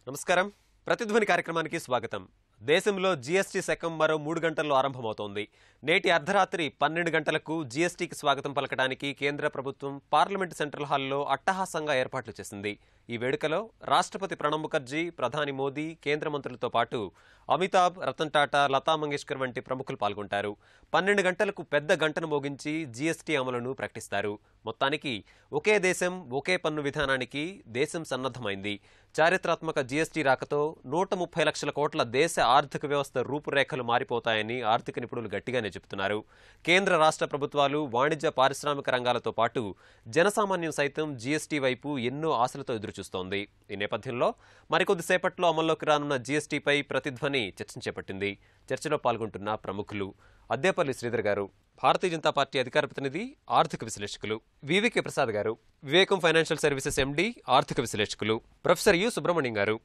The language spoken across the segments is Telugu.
నమస్కారం. ప్రతిధ్వని కార్యక్రమానికి స్వాగతం. దేశంలో జీఎస్టీ శకం మరో 3 గంటల్లో ఆరంభమవుతోంది. నేటి అర్ధరాత్రి 12 గంటలకు జీఎస్టీకి స్వాగతం పలకడానికి కేంద్ర ప్రభుత్వం పార్లమెంటు సెంట్రల్ హాల్లో అట్టహాసంగా ఏర్పాట్లు చేసింది. ఈ వేడుకలో రాష్ట్రపతి ప్రణబ్ ముఖర్జీ, ప్రధాని మోదీ, కేంద్ర మంత్రులతో పాటు అమితాబ్, రతన్ టాటా, లతా మంగేష్కర్ వంటి ప్రముఖులు పాల్గొంటారు. 12 గంటలకు పెద్ద గంటను మోగించి జీఎస్టీ అమలును ప్రకటిస్తారు. మొత్తానికి ఒకే దేశం ఒకే పన్ను విధానానికి దేశం సన్నద్ధమైంది. చారిత్రాత్మక జీఎస్టీ రాకతో 130 లక్షల కోట్ల దేశ ఆర్థిక వ్యవస్థ రూపురేఖలు మారిపోతాయని ఆర్థిక నిపుణులు గట్టిగానే చెబుతున్నారు. కేంద్ర రాష్ట్ర ప్రభుత్వాలు వాణిజ్య పారిశ్రామిక రంగాలతో పాటు జనసామాన్యం సైతం జీఎస్టీ వైపు ఎన్నో ఆశలతో ఎదురుచూస్తోంది. ఈ నేపథ్యంలో మరికొద్దిసేపట్లో అమల్లోకి రానున్న జీఎస్టీపై ప్రతిధ్వని చర్చను చేపట్టింది. చర్చలో పాల్గొంటున్న ప్రముఖులు అద్దేపల్లి శ్రీధర్ గారు, భారతీయ జనతా పార్టీ అధికార ప్రతినిధి, ఆర్థిక విశ్లేషకులు; వివికే ప్రసాద్ గారు, వివేకం ఫైనాన్షియల్ సర్వీసెస్ ఎండి, ఆర్థిక విశ్లేషకులు; ప్రొఫెసర్ యు సుబ్రహ్మణ్యం గారు,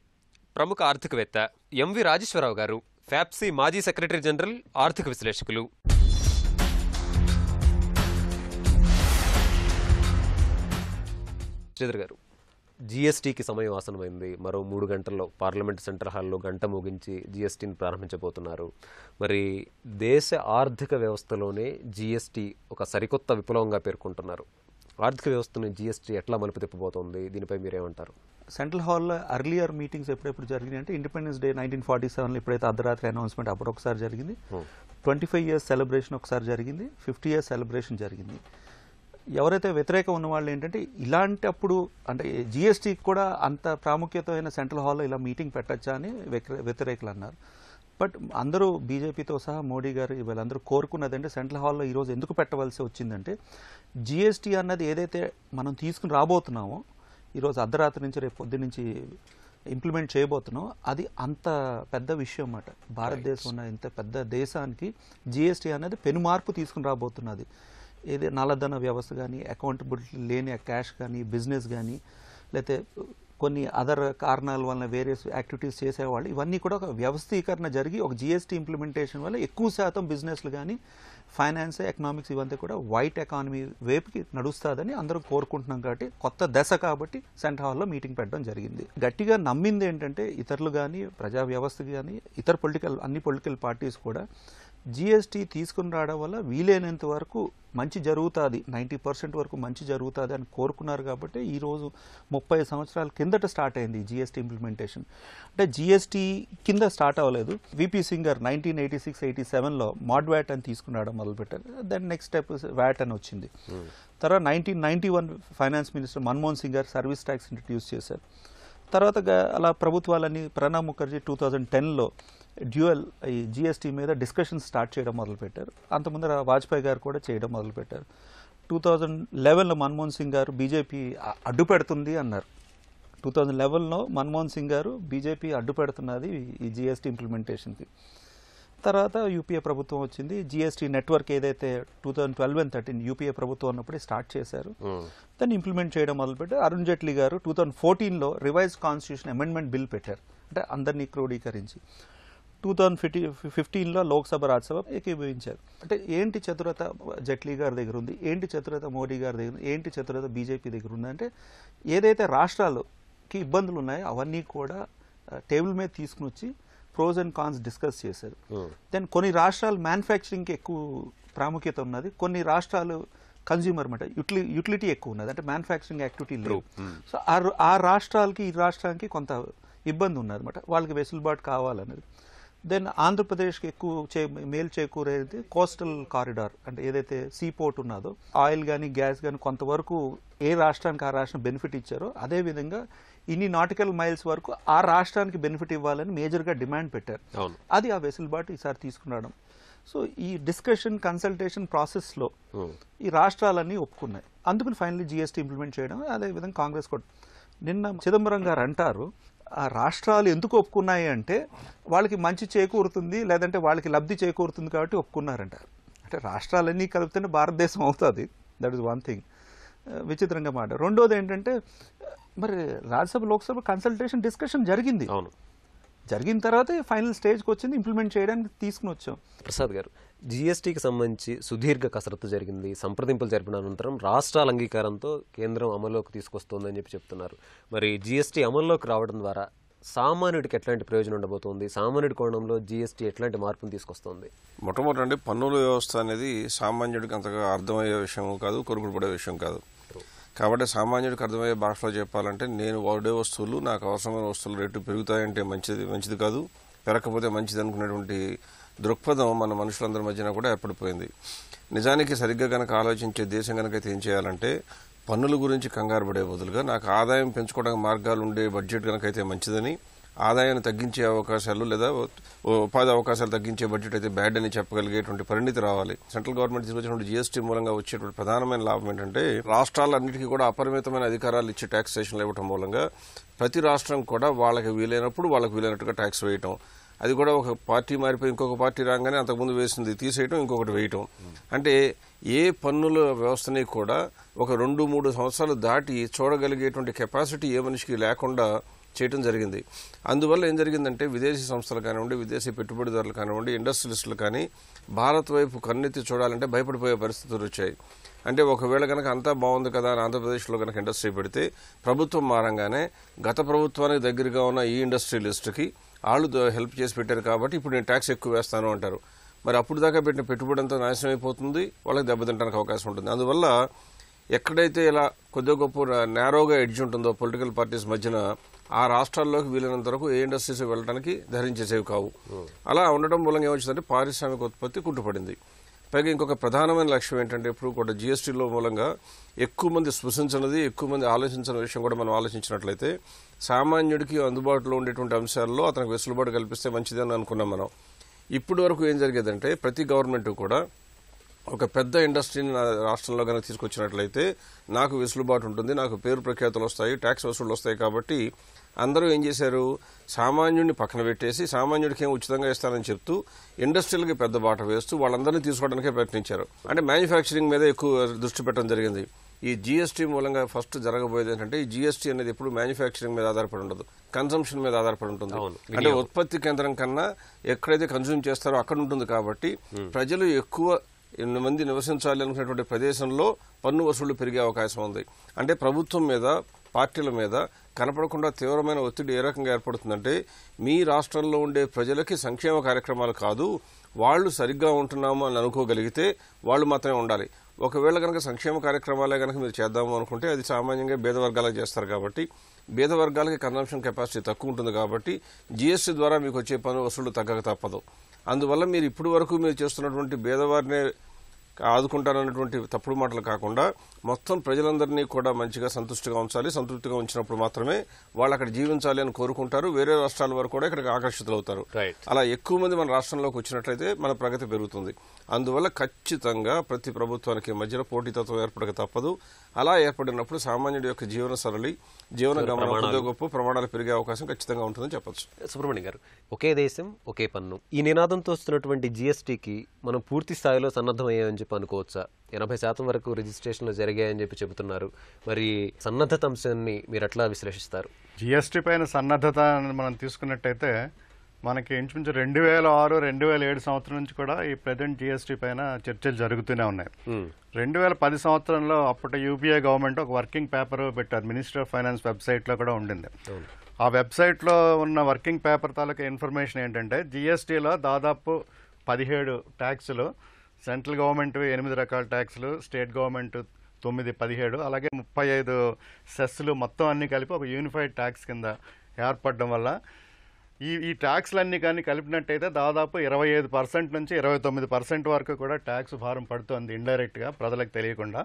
ప్రముఖ ఆర్థికవేత్త; ఎంవి రాజేశ్వరరావు గారు, ఫ్యాప్సీ మాజీ సెక్రటరీ జనరల్, ఆర్థిక విశ్లేషకులు. శ్రీధర్ గారు, జీఎస్టీకి సమయం ఆసనమైంది. మరో 3 గంటల్లో పార్లమెంట్ సెంట్రల్ హాల్లో గంట మోగించి జీఎస్టీని ప్రారంభించబోతున్నారు. మరి దేశ ఆర్థిక వ్యవస్థలోనే జీఎస్టీ ఒక సరికొత్త విప్లవంగా పేర్కొంటున్నారు. ఆర్థిక వ్యవస్థను జీఎస్టీ ఎట్లా మలుపు తిప్పబోతోంది? దీనిపై మీరేమంటారు? సెంట్రల్ హాల్లో అర్లియర్ మీటింగ్స్ ఎప్పుడెప్పుడు జరిగినాయి అంటే ఇండిపెండెన్స్ డే 1947లో ఎప్పుడైతే అర్ధరాత్రి అనౌన్స్మెంట్ అప్పుడు ఒకసారి జరిగింది, 25 years సెలబ్రేషన్ ఒకసారి జరిగింది, 50 years సెలబ్రేషన్ జరిగింది. ఎవరైతే వ్యతిరేకం ఉన్న వాళ్ళు ఏంటంటే ఇలాంటప్పుడు అంటే జీఎస్టీకి కూడా అంత ప్రాముఖ్యతమైన సెంట్రల్ హాల్లో ఇలా మీటింగ్ పెట్టచ్చా అని వ్యతిరేకులు అన్నారు. బట్ అందరూ బీజేపీతో సహా మోడీ గారు వీళ్ళందరూ కోరుకున్నదంటే సెంట్రల్ హాల్లో ఈరోజు ఎందుకు పెట్టవలసి వచ్చిందంటే జీఎస్టీ అన్నది ఏదైతే మనం తీసుకుని రాబోతున్నామో ఈరోజు అర్ధరాత్రి నుంచి రేపు పొద్దు నుంచి ఇంప్లిమెంట్ చేయబోతున్నాం, అది అంత పెద్ద విషయం అన్నమాట. భారతదేశం ఉన్న ఇంత పెద్ద దేశానికి జీఎస్టీ అనేది పెను మార్పు తీసుకుని రాబోతున్నది. ఏది నల్లధన వ్యవస్థ కానీ, అకౌంటబిలిటీ లేని క్యాష్ కానీ, బిజినెస్ కానీ, లేకపోతే కొన్ని అదర్ కారణాల వలన వేరియస్ యాక్టివిటీస్ చేసేవాళ్ళు, ఇవన్నీ కూడా ఒక వ్యవస్థీకరణ జరిగి ఒక జీఎస్టీ ఇంప్లిమెంటేషన్ వల్ల ఎక్కువ శాతం బిజినెస్లు కానీ, ఫైనాన్స్, ఎకనామిక్స్ ఇవంతా కూడా వైట్ ఎకానమీ వైపుకి నడుస్తుందని అందరూ కోరుకుంటున్నాం. కాబట్టి కొత్త దశ కాబట్టి సెంట్రల్ హాల్లో మీటింగ్ పెట్టడం జరిగింది. గట్టిగా నమ్మింది ఏంటంటే ఇతరులు కానీ, ప్రజా వ్యవస్థ కానీ, ఇతర అన్ని పొలిటికల్ పార్టీస్ కూడా జీఎస్టీ తీసుకుని రావడం వల్ల వీలైనంత వరకు మంచి జరుగుతుంది, 90% వరకు మంచి జరుగుతుంది అని కోరుకున్నారు. కాబట్టి ఈరోజు 30 సంవత్సరాల కిందట స్టార్ట్ అయింది జీఎస్టీ ఇంప్లిమెంటేషన్. అంటే జీఎస్టీ కింద స్టార్ట్ అవ్వలేదు. విపి సింగర్ 1986-87లో మాడ్ వ్యాట్ అని తీసుకురావడం మొదలుపెట్టారు. దెన్ నెక్స్ట్ స్టెప్ వ్యాట్ అని వచ్చింది. తర్వాత 1991 ఫైనాన్స్ మినిస్టర్ మన్మోహన్ సింగ్ గారు సర్వీస్ ట్యాక్స్ ఇంట్రడ్యూస్ చేశారు. తర్వాత అలా ప్రభుత్వాలన్నీ ప్రణబ్ ముఖర్జీ 2010లో డ్యూయల్ ఈ జీఎస్టీ మీద డిస్కషన్ స్టార్ట్ చేయడం మొదలుపెట్టారు. అంతకుముందర వాజ్పేయి గారు కూడా చేయడం మొదలుపెట్టారు. 2011లో మన్మోహన్ సింగ్ గారు బీజేపీ అడ్డు పెడుతుంది అన్నారు. 2011లో మన్మోహన్ సింగ్ గారు బీజేపీ అడ్డు పెడుతున్నది ఈ జీఎస్టీ ఇంప్లిమెంటేషన్కి. తర్వాత యూపీఏ ప్రభుత్వం వచ్చింది. జీఎస్టీ నెట్వర్క్ ఏదైతే 2012 and 2013 యూపీఏ ప్రభుత్వం ఉన్నప్పుడే స్టార్ట్ చేశారు. దాన్ని ఇంప్లిమెంట్ చేయడం మొదలుపెట్టారు. అరుణ్ జైట్లీ గారు 2014లో రివైజ్ కాన్స్టిట్యూషన్ అమెండ్మెంట్ బిల్ పెట్టారు, అంటే అందరినీ క్రోడీకరించి. 2015లో లోక్సభ, రాజ్యసభ ఏకీభవించారు. అంటే ఏంటి చతురత జైట్లీ గారి దగ్గర ఉంది, ఏంటి చతురత మోడీ గారి దగ్గర ఉంది, ఏంటి చతురత బీజేపీ దగ్గర ఉంది అంటే ఏదైతే రాష్ట్రాలకి ఇబ్బందులు ఉన్నాయో అవన్నీ కూడా టేబుల్ మీద తీసుకుని వచ్చి ప్రోస్ అండ్ కాన్స్ డిస్కస్ చేశారు. దెన్ కొన్ని రాష్ట్రాలు మ్యానుఫ్యాక్చరింగ్కి ఎక్కువ ప్రాముఖ్యత ఉన్నది, కొన్ని రాష్ట్రాలు కన్జ్యూమర్ మాట యూటిలిటీ ఎక్కువ ఉన్నది, అంటే మ్యానుఫ్యాక్చరింగ్ యాక్టివిటీ లేవు. సో ఆ రాష్ట్రాలకి ఈ రాష్ట్రానికి కొంత ఇబ్బంది ఉన్నది అనమాట, వాళ్ళకి వెసులుబాటు కావాలన్నది. దెన్ ఆంధ్రప్రదేశ్కి ఎక్కువ మేలు చేకూరేది కోస్టల్ కారిడార్, అంటే ఏదైతే సీ పోర్ట్ ఉన్నదో ఆయిల్ కానీ గ్యాస్ కానీ కొంతవరకు ఏ రాష్ట్రానికి ఆ రాష్ట్రం బెనిఫిట్ ఇచ్చారో అదేవిధంగా ఇన్ని నాటికల్ మైల్స్ వరకు ఆ రాష్ట్రానికి బెనిఫిట్ ఇవ్వాలని మేజర్గా డిమాండ్ పెట్టారు. అది ఆ వెసులుబాటు ఈసారి తీసుకురావడం. సో ఈ డిస్కషన్ కన్సల్టేషన్ ప్రాసెస్లో ఈ రాష్ట్రాలన్నీ ఒప్పుకున్నాయి. అందుకని ఫైనల్లీ జీఎస్టీ ఇంప్లిమెంట్ చేయడం. అదేవిధంగా కాంగ్రెస్ కూడా నిన్న చిదంబరం గారు అంటారు, ఆ రాష్ట్రాలు ఎందుకు ఒప్పుకున్నాయి అంటే వాళ్ళకి మంచి చేకూరుతుంది, లేదంటే వాళ్ళకి లబ్ధి చేకూరుతుంది కాబట్టి ఒప్పుకున్నారంటారు. అంటే రాష్ట్రాలన్నీ కలిపితేనే భారతదేశం అవుతుంది. That is one thing. విచిత్రంగా మాట. రెండోది ఏంటంటే మరి రాజ్యసభ, లోక్సభ కన్సల్టేషన్ డిస్కషన్ జరిగింది. జరిగిన తర్వాత ఫైనల్ స్టేజ్కి వచ్చింది, ఇంప్లిమెంట్ చేయడానికి తీసుకుని వచ్చాం. ప్రసాద్ గారు, జీఎస్టీకి సంబంధించి సుదీర్ఘ కసరత్తు జరిగింది. సంప్రదింపులు జరిపిన అనంతరం రాష్ట్రాల అంగీకారంతో కేంద్రం అమల్లోకి తీసుకొస్తోందని చెప్తున్నారు. మరి జీఎస్టీ అమల్లోకి రావడం ద్వారా సామాన్యుడికి ఎట్లాంటి ప్రయోజనం ఉండబోతోంది? సామాన్యుడి కోణంలో జీఎస్టీ ఎట్లాంటి మార్పును తీసుకొస్తుంది? మొట్టమొదటి అంటే పన్నుల వ్యవస్థ అనేది సామాన్యుడికి అంతగా అర్థమయ్యే విషయం కాదు, కొనుగోలు పడే విషయం కాదు. కాబట్టి సామాన్యుడికి అర్థమయ్యే భాషలో చెప్పాలంటే నేను వాడే వస్తువులు, నాకు అవసరమైన వస్తువులు రేటు పెరుగుతాయంటే మంచిది కాదు, పెరగకపోతే మంచిది అనుకునేటువంటి దృక్పథం మన మనుషులందరి మధ్యన కూడా ఏర్పడిపోయింది. నిజానికి సరిగ్గా కనుక ఆలోచించే దేశం కనుకైతే ఏం చేయాలంటే పన్నుల గురించి కంగారు పడే బదులుగా నాకు ఆదాయం పెంచుకోవడానికి మార్గాలు ఉండే బడ్జెట్ కనుకైతే మంచిదని, ఆదాయాన్ని తగ్గించే అవకాశాలు లేదా ఉపాధి అవకాశాలు తగ్గించే బడ్జెట్ అయితే బ్యాడ్ అని చెప్పగలిగేటువంటి పరిణితి రావాలి. సెంట్రల్ గవర్నమెంట్ తీసుకొచ్చినటువంటి జీఎస్టీ మూలంగా వచ్చేటువంటి ప్రధానమైన లాభం ఏంటంటే రాష్ట్రాలన్నిటికీ కూడా అపరిమితమైన అధికారాలు ఇచ్చి ట్యాక్సేషన్లు ఇవ్వడం మూలంగా ప్రతి రాష్ట్రం కూడా వాళ్ళకి వీలైనప్పుడు వాళ్ళకి వీలైనట్టుగా ట్యాక్స్ వేయటం, అది కూడా ఒక పార్టీ మారిపోయి ఇంకొక పార్టీ రాగానే అంతకుముందు వేసింది తీసేయటం, ఇంకొకటి వేయటం. అంటే ఏ పన్నుల వ్యవస్థని కూడా ఒక 2-3 సంవత్సరాలు దాటి చూడగలిగేటువంటి కెపాసిటీ ఏ మనిషికి లేకుండా చేయటం జరిగింది. అందువల్ల ఏం జరిగిందంటే విదేశీ సంస్థలు కానివ్వండి, విదేశీ పెట్టుబడిదారులు కానివ్వండి, ఇండస్ట్రియలిస్టులు కానీ భారత్ వైపు కన్నెత్తి చూడాలంటే భయపడిపోయే పరిస్థితులు వచ్చాయి. అంటే ఒకవేళ కనుక అంతా బాగుంది కదా అని ఆంధ్రప్రదేశ్లో కనుక ఇండస్ట్రీ పెడితే ప్రభుత్వం మారంగానే గత ప్రభుత్వానికి దగ్గరగా ఉన్న ఈ ఇండస్ట్రియలిస్ట్కి వాళ్ళు హెల్ప్ చేసి పెట్టారు కాబట్టి ఇప్పుడు నేను ట్యాక్స్ ఎక్కువ వేస్తాను అంటారు. మరి అప్పుడు దాకా పెట్టిన పెట్టుబడి అంతా నాశనం అయిపోతుంది, వాళ్ళకి దెబ్బతింటానికి అవకాశం ఉంటుంది. అందువల్ల ఎక్కడైతే ఇలా కొద్దిగా గొప్ప నేరోగా ఎడ్జ్ ఉంటుందో పొలిటికల్ పార్టీస్ మధ్యన ఆ రాష్ట్రాల్లోకి వీలైనంత వరకు ఏ ఇండస్ట్రీస్ వెళ్ళడానికి ధరించేసేవి కావు. అలా ఉండడం మూలంగా ఏమొచ్చిందంటే పారిశ్రామిక ఉత్పత్తి కుంటుపడింది. పైగా ఇంకొక ప్రధానమైన లక్ష్యం ఏంటంటే ఇప్పుడు కూడా జీఎస్టీలో మూలంగా ఎక్కువ మంది స్పృశించినది, ఎక్కువ మంది ఆలోచించిన విషయం కూడా మనం ఆలోచించినట్లయితే సామాన్యుడికి అందుబాటులో ఉండేటువంటి అంశాల్లో అతనికి వెసులుబాటు కల్పిస్తే మంచిదని అనుకున్నాం మనం. ఇప్పటి వరకు ఏం జరిగేదంటే ప్రతి గవర్నమెంట్ కూడా ఒక పెద్ద ఇండస్ట్రీని నా రాష్ట్రంలో కనుక తీసుకొచ్చినట్లయితే నాకు వెసులుబాటు ఉంటుంది, నాకు పేరు ప్రఖ్యాతులు వస్తాయి, ట్యాక్స్ వసూళ్లు వస్తాయి. కాబట్టి అందరూ ఏం చేశారు, సామాన్యుడిని పక్కన పెట్టేసి సామాన్యుడికి ఏం ఉచితంగా ఇస్తారని చెప్తూ ఇండస్ట్రీలకి పెద్ద బాట వేస్తూ వాళ్ళందరినీ తీసుకోవడానికే ప్రయత్నించారు. అంటే మ్యానుఫ్యాక్చరింగ్ మీద ఎక్కువ దృష్టి పెట్టడం జరిగింది. ఈ జీఎస్టీ మూలంగా ఫస్ట్ జరగబోయేది ఏంటంటే ఈ జీఎస్టీ అనేది ఎప్పుడు మ్యానుఫ్యాక్చరింగ్ మీద ఆధారపడి ఉండదు, కన్సంప్షన్ మీద ఆధారపడి ఉంటుంది. అంటే ఉత్పత్తి కేంద్రం కన్నా ఎక్కడైతే కన్స్యూమ్ చేస్తారో అక్కడ ఉంటుంది. కాబట్టి ప్రజలు ఎక్కువ మంది నివసించాలి అనుకునేటువంటి ప్రదేశంలో పన్ను వసూళ్లు పెరిగే అవకాశం ఉంది. అంటే ప్రభుత్వం మీద, పార్టీల మీద కనపడకుండా తీవ్రమైన ఒత్తిడి ఏ రకంగా ఏర్పడుతుందంటే మీ రాష్ట్రంలో ఉండే ప్రజలకి సంక్షేమ కార్యక్రమాలు కాదు, వాళ్ళు సరిగ్గా ఉంటున్నాము అని అనుకోగలిగితే వాళ్ళు మాత్రమే ఉండాలి. ఒకవేళ కనుక సంక్షేమ కార్యక్రమాలే కనుక మీరు చేద్దాము అనుకుంటే అది సామాన్యంగా పేద వర్గాలకు చేస్తారు. కాబట్టి పేద వర్గాలకి కన్సంప్షన్ కెపాసిటీ తక్కువ ఉంటుంది. కాబట్టి జీఎస్టీ ద్వారా మీకు వచ్చే పన్ను వసూళ్లు తగ్గక తప్పదు. అందువల్ల మీరు ఇప్పటి వరకు మీరు చేస్తున్నటువంటి పేదవారినే ఆదుకుంటారన్నటువంటి తప్పుడు మాటలు కాకుండా మొత్తం ప్రజలందరినీ కూడా మంచిగా సంతుష్టిగా ఉంచాలి. సంతృప్తిగా ఉంచినప్పుడు మాత్రమే వాళ్ళు అక్కడ జీవించాలి అని కోరుకుంటారు. వేరే రాష్ట్రాల వరకు కూడా ఇక్కడికి ఆకర్షితులవుతారు. అలా ఎక్కువ మంది మన రాష్ట్రంలోకి వచ్చినట్లయితే మన ప్రగతి పెరుగుతుంది. అందువల్ల ఖచ్చితంగా ప్రతి ప్రభుత్వానికి మధ్యలో పోటీతత్వం ఏర్పడక తప్పదు. అలా ఏర్పడినప్పుడు సామాన్యుడి యొక్క జీవన సరళి, జీవన గమనం గొప్ప ప్రమాణాలు పెరిగే అవకాశం ఖచ్చితంగా ఉంటుందని చెప్పొచ్చు. సుబ్రహ్మణ్యం గారు, ఒకే దేశం ఒకే పన్ను ఈ నినాదంతో వస్తున్నటువంటి జీఎస్టీకి మనం పూర్తి స్థాయిలో సన్నద్ధమయ్యామని చెప్పి అనుకోవచ్చా? 80% వరకు రిజిస్ట్రేషన్లు జరిగాయని చెప్పి చెబుతున్నారు. మరి సన్నద్ధత అంశాన్ని మీరు ఎట్లా విశ్లేషిస్తారు? జీఎస్టీ పైన సన్నద్ధత మనం తీసుకున్నట్టయితే మనకి ఇంచుమించు 2006-2007 సంవత్సరం నుంచి కూడా ఈ ప్రజెంట్ జీఎస్టీ పైన చర్చలు జరుగుతూనే ఉన్నాయి. 2010 సంవత్సరంలో అప్పటి యూపీఏ గవర్నమెంట్ ఒక వర్కింగ్ పేపర్ పెట్టారు, మినిస్ట్రీ ఆఫ్ ఫైనాన్స్ వెబ్సైట్లో కూడా ఉండింది. ఆ వెబ్సైట్లో ఉన్న వర్కింగ్ పేపర్ తాలూకా ఇన్ఫర్మేషన్ ఏంటంటే జీఎస్టీలో దాదాపు 17 ట్యాక్సులు, సెంట్రల్ గవర్నమెంట్ 8 రకాల ట్యాక్సులు, స్టేట్ గవర్నమెంట్ 9, 17, అలాగే 35 సెస్లు మొత్తం అన్ని కలిపి ఒక యూనిఫైడ్ ట్యాక్స్ కింద ఏర్పడడం వల్ల ఈ ట్యాక్స్లన్నీ కానీ కలిపినట్టయితే దాదాపు 25% నుంచి 29% వరకు కూడా ట్యాక్స్ భారం పడుతుంది ఇండైరెక్ట్గా ప్రజలకు తెలియకుండా.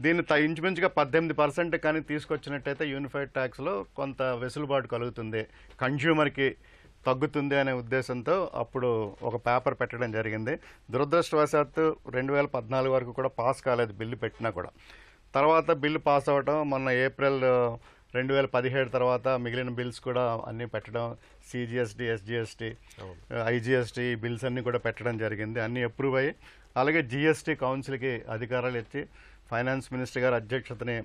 దీన్ని ఇంచుమించుగా 18% కానీ తీసుకొచ్చినట్టయితే యూనిఫైడ్ ట్యాక్స్లో కొంత వెసులుబాటు కలుగుతుంది, కన్జ్యూమర్కి తగ్గుతుంది అనే ఉద్దేశంతో అప్పుడు ఒక పేపర్ పెట్టడం జరిగింది. దురదృష్టవశాత్తు 2014 వరకు కూడా పాస్ కాలేదు బిల్లు పెట్టినా కూడా. తర్వాత బిల్లు పాస్ అవ్వడం, మొన్న ఏప్రిల్ 2017 తర్వాత మిగిలిన బిల్స్ కూడా అన్నీ పెట్టడం, సిజిఎస్టీ, ఎస్జిఎస్టీ, ఐజిఎస్టీ బిల్స్ అన్నీ కూడా పెట్టడం జరిగింది. అన్నీ అప్రూవ్ అయ్యి అలాగే జిఎస్టీ కౌన్సిల్కి అధికారాలు ఇచ్చి ఫైనాన్స్ మినిస్టర్ గారి అధ్యక్షతని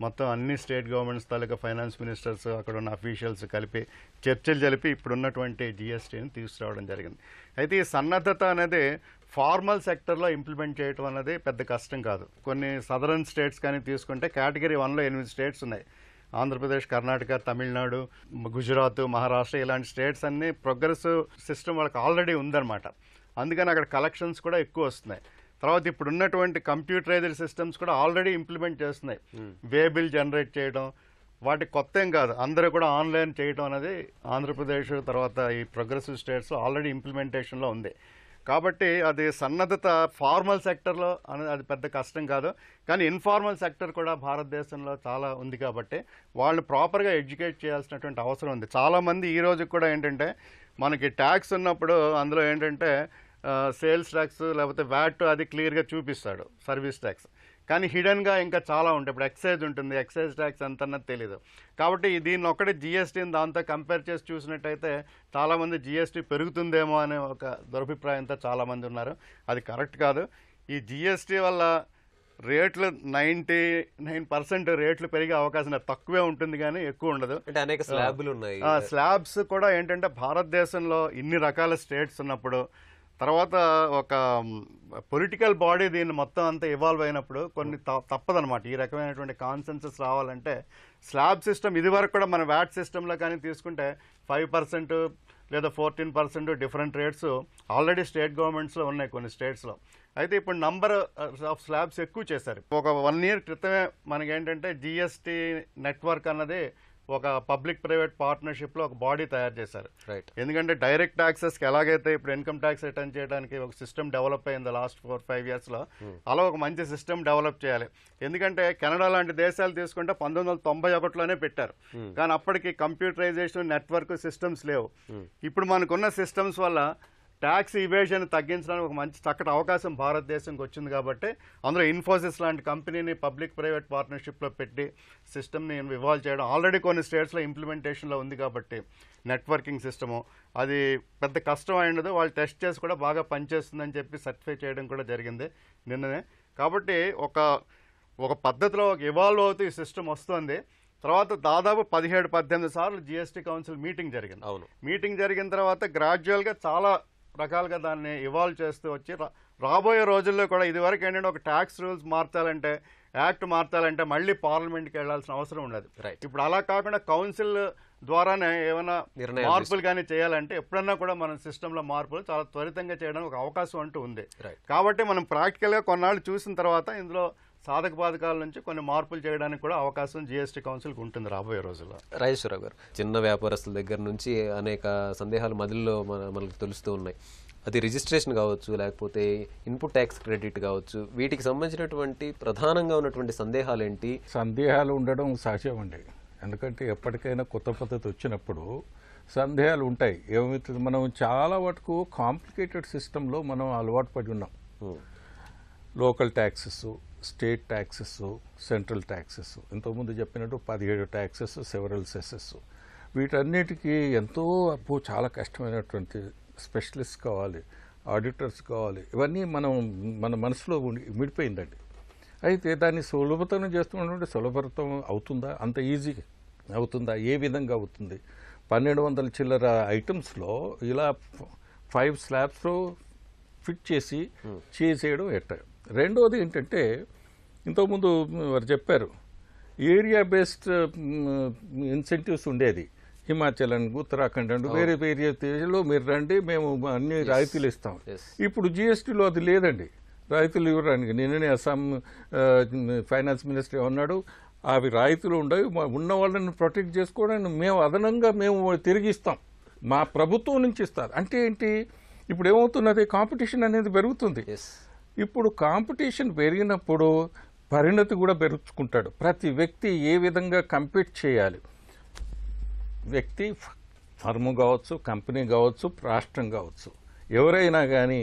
మొత్తం అన్ని స్టేట్ గవర్నమెంట్స్ తాలూకా ఫైనాన్స్ మినిస్టర్స్, అక్కడ ఉన్న అఫీషియల్స్ కలిపి చర్చలు జరిపి ఇప్పుడున్నటువంటి జిఎస్టీని తీసుకురావడం జరిగింది. అయితే ఈ సన్నద్ధత అనేది ఫార్మల్ సెక్టర్లో ఇంప్లిమెంట్ చేయడం అనేది పెద్ద కష్టం కాదు. కొన్ని సదరన్ స్టేట్స్ కానీ తీసుకుంటే కేటగిరీ 1లో 8 స్టేట్స్ ఉన్నాయి. ఆంధ్రప్రదేశ్, కర్ణాటక, తమిళనాడు, గుజరాత్, మహారాష్ట్ర ఇలాంటి స్టేట్స్ అన్ని ప్రోగ్రెసివ్ సిస్టమ్ వాళ్ళకి ఆల్రెడీ ఉందన్నమాట. అందుకని అక్కడ కలెక్షన్స్ కూడా ఎక్కువ వస్తున్నాయి. తర్వాత ఇప్పుడు ఉన్నటువంటి కంప్యూటరైజ్డ్ సిస్టమ్స్ కూడా ఆల్రెడీ ఇంప్లిమెంట్ చేస్తున్నాయి. వే బిల్ జనరేట్ చేయడం, వాటి కొత్త ఏం కాదు, అందరూ కూడా ఆన్లైన్ చేయడం అనేది ఆంధ్రప్రదేశ్ తర్వాత ఈ ప్రోగ్రెసివ్ స్టేట్స్లో ఆల్రెడీ ఇంప్లిమెంటేషన్లో ఉంది. కాబట్టి అది సన్నద్ధత ఫార్మల్ సెక్టర్లో అనేది అది పెద్ద కష్టం కాదు. కానీ ఇన్ఫార్మల్ సెక్టర్ కూడా భారతదేశంలో చాలా ఉంది కాబట్టి వాళ్ళు ప్రాపర్గా ఎడ్యుకేట్ చేయాల్సినటువంటి అవసరం ఉంది. చాలామంది ఈ రోజు కూడా ఏంటంటే మనకి ట్యాక్స్ ఉన్నప్పుడు అందులో ఏంటంటే సేల్స్ ట్యాక్స్ లేకపోతే వ్యాట్ అది క్లియర్గా చూపిస్తాడు, సర్వీస్ ట్యాక్స్. కానీ హిడెన్గా ఇంకా చాలా ఉంటాయి. ఇప్పుడు ఎక్సైజ్ ఉంటుంది, ఎక్సైజ్ ట్యాక్స్ ఎంత అన్నది తెలీదు. కాబట్టి దీన్ని ఒక్కటి జిఎస్టీని దాంతో కంపేర్ చేసి చూసినట్టయితే చాలామంది జిఎస్టీ పెరుగుతుందేమో అనే ఒక దురభిప్రాయంతో చాలామంది ఉన్నారు. అది కరెక్ట్ కాదు. ఈ జిఎస్టీ వల్ల రేట్లు 99% రేట్లు పెరిగే అవకాశం తక్కువే ఉంటుంది కానీ ఎక్కువ ఉండదు. అంటే అనేక స్లాబ్లు ఉన్నాయి. స్లాబ్స్ కూడా ఏంటంటే భారతదేశంలో ఇన్ని రకాల స్టేట్స్ ఉన్నప్పుడు తర్వాత ఒక పొలిటికల్ బాడీ దీన్ని మొత్తం అంతా ఇవాల్వ్ అయినప్పుడు కొన్ని తప్పదనమాట. ఈ రకమైనటువంటి కాన్సెన్సస్ రావాలంటే స్లాబ్ సిస్టమ్ ఇది వరకు కూడా మన వ్యాట్ సిస్టంలో కానీ తీసుకుంటే 5% లేదా 14% డిఫరెంట్ రేట్స్ ఆల్రెడీ స్టేట్ గవర్నమెంట్స్లో ఉన్నాయి కొన్ని స్టేట్స్లో. అయితే ఇప్పుడు నంబర్ ఆఫ్ స్లాబ్స్ ఎక్కువ చేశారు. ఒక 1 year క్రితమే మనకేంటంటే జిఎస్టీ నెట్వర్క్ అన్నది ఒక పబ్లిక్ ప్రైవేట్ పార్ట్నర్షిప్లో ఒక బాడీ తయారు చేశారు. ఎందుకంటే డైరెక్ట్ ట్యాక్సెస్కి ఎలాగైతే ఇప్పుడు ఇన్కమ్ ట్యాక్స్ రిటర్న్ చేయడానికి ఒక సిస్టమ్ డెవలప్ అయింది లాస్ట్ 4-5 yearsలో, అలా ఒక మంచి సిస్టమ్ డెవలప్ చేయాలి. ఎందుకంటే కెనడా లాంటి దేశాలు తీసుకుంటే 1991లోనే పెట్టారు, కానీ అప్పటికి కంప్యూటరైజేషన్ నెట్వర్క్ సిస్టమ్స్ లేవు. ఇప్పుడు మనకున్న సిస్టమ్స్ వల్ల ట్యాక్స్ ఇవేషన్ తగ్గించడానికి ఒక మంచి చక్కటి అవకాశం భారతదేశంకి వచ్చింది. కాబట్టి అందులో ఇన్ఫోసిస్ లాంటి కంపెనీని పబ్లిక్ ప్రైవేట్ పార్ట్నర్షిప్లో పెట్టి సిస్టమ్ని ఇవాల్వ్ చేయడం ఆల్రెడీ కొన్ని స్టేట్స్లో ఇంప్లిమెంటేషన్లో ఉంది. కాబట్టి నెట్వర్కింగ్ సిస్టము అది పెద్ద కష్టం అయినది, వాళ్ళు టెస్ట్ చేసి కూడా బాగా పనిచేస్తుందని చెప్పి సర్టిఫై చేయడం కూడా జరిగింది నిన్ననే. కాబట్టి ఒక పద్ధతిలో ఒక ఇవాల్వ్ అవుతూ ఈ సిస్టమ్ వస్తుంది. తర్వాత దాదాపు 17-18 సార్లు జిఎస్టీ కౌన్సిల్ మీటింగ్ జరిగింది. మీటింగ్ జరిగిన తర్వాత గ్రాడ్యువల్గా చాలా రకాలుగా దాన్ని ఇవాల్వ్ చేస్తూ వచ్చి రాబోయే రోజుల్లో కూడా ఇదివరకు ఏంటంటే ఒక ట్యాక్స్ రూల్స్ మార్చాలంటే, యాక్ట్ మార్చాలంటే మళ్ళీ పార్లమెంట్కి వెళ్లాల్సిన అవసరం ఉండదు. ఇప్పుడు అలా కాకుండా కౌన్సిల్ ద్వారానే ఏమైనా మార్పులు కానీ చేయాలంటే ఎప్పుడన్నా కూడా మన సిస్టంలో మార్పులు చాలా త్వరితంగా చేయడానికి ఒక అవకాశం అంటూ ఉంది. కాబట్టి మనం ప్రాక్టికల్గా కొన్నాళ్ళు చూసిన తర్వాత ఇందులో సాధక బాధకాల నుంచి కొన్ని మార్పులు చేయడానికి కూడా అవకాశం జిఎస్టీ కౌన్సిల్కి ఉంటుంది రాబోయే రోజుల్లో. రాజేశ్వరరావు గారు, చిన్న వ్యాపారస్తుల దగ్గర నుంచి అనేక సందేహాలు మదిలో మనకు తెలుస్తూ ఉన్నాయి. అది రిజిస్ట్రేషన్ కావచ్చు, లేకపోతే ఇన్పుట్ ట్యాక్స్ క్రెడిట్ కావచ్చు, వీటికి సంబంధించినటువంటి ప్రధానంగా ఉన్నటువంటి సందేహాలు ఏంటి? సందేహాలు ఉండడం సహజం అండి. ఎందుకంటే ఎప్పటికైనా కొత్త పద్ధతి వచ్చినప్పుడు సందేహాలు ఉంటాయి. ఏమవుతుంది, మనం చాలా వరకు కాంప్లికేటెడ్ సిస్టంలో మనం అలవాటు పడి ఉన్నాం. Local taxes, state taxes, central taxes, ఇంతకుముందు చెప్పినట్టు 17 ట్యాక్సెస్, సెవరల్ సెసెస్, వీటన్నిటికీ ఎంతో చాలా కష్టమైనటువంటి స్పెషలిస్ట్ కావాలి, ఆడిటర్స్ కావాలి. ఇవన్నీ మన మనసులో మిడిపోయిందండి. అయితే దాన్ని సులభతరం చేస్తున్నటువంటి సులభతరం అవుతుందా? అంత ఈజీ అవుతుందా? ఏ విధంగా అవుతుంది? 1200 చిల్లర ఐటమ్స్లో ఇలా 5 స్లాబ్స్లో ఫిట్ చేసేయడం ఎట్ట. రెండోది ఏంటంటే, ఇంతకుముందు వారు చెప్పారు ఏరియా బేస్డ్ ఇన్సెంటివ్స్ ఉండేది. హిమాచల్ అండ్ ఉత్తరాఖండ్ అండ్ వేరే ఏరియాలో మీరు రండి, మేము అన్ని రాయితీలు ఇస్తాం. ఇప్పుడు జిఎస్టీలో అది లేదండి, రాయితీలు ఇవ్వడానికి. నిన్ననే అస్సాం ఫైనాన్స్ మినిస్టర్ అన్నాడు, అవి రాయితీలు ఉండవు, ఉన్న వాళ్ళని ప్రొటెక్ట్ చేసుకోవడానికి మేము అదనంగా తిరిగి ఇస్తాం, మా ప్రభుత్వం నుంచి ఇస్తారు. అంటే ఏంటి, ఇప్పుడు ఏమవుతున్నది, కాంపిటీషన్ అనేది పెరుగుతుంది. ఇప్పుడు కాంపిటీషన్ పెరిగినప్పుడు పరిణతి కూడా పెరుగుకుంటాడు. ప్రతి వ్యక్తి ఏ విధంగా కంపీట్ చేయాలి, వ్యక్తి ఫర్మ్ కావచ్చు, కంపెనీ కావచ్చు, రాష్ట్రం కావచ్చు, ఎవరైనా కానీ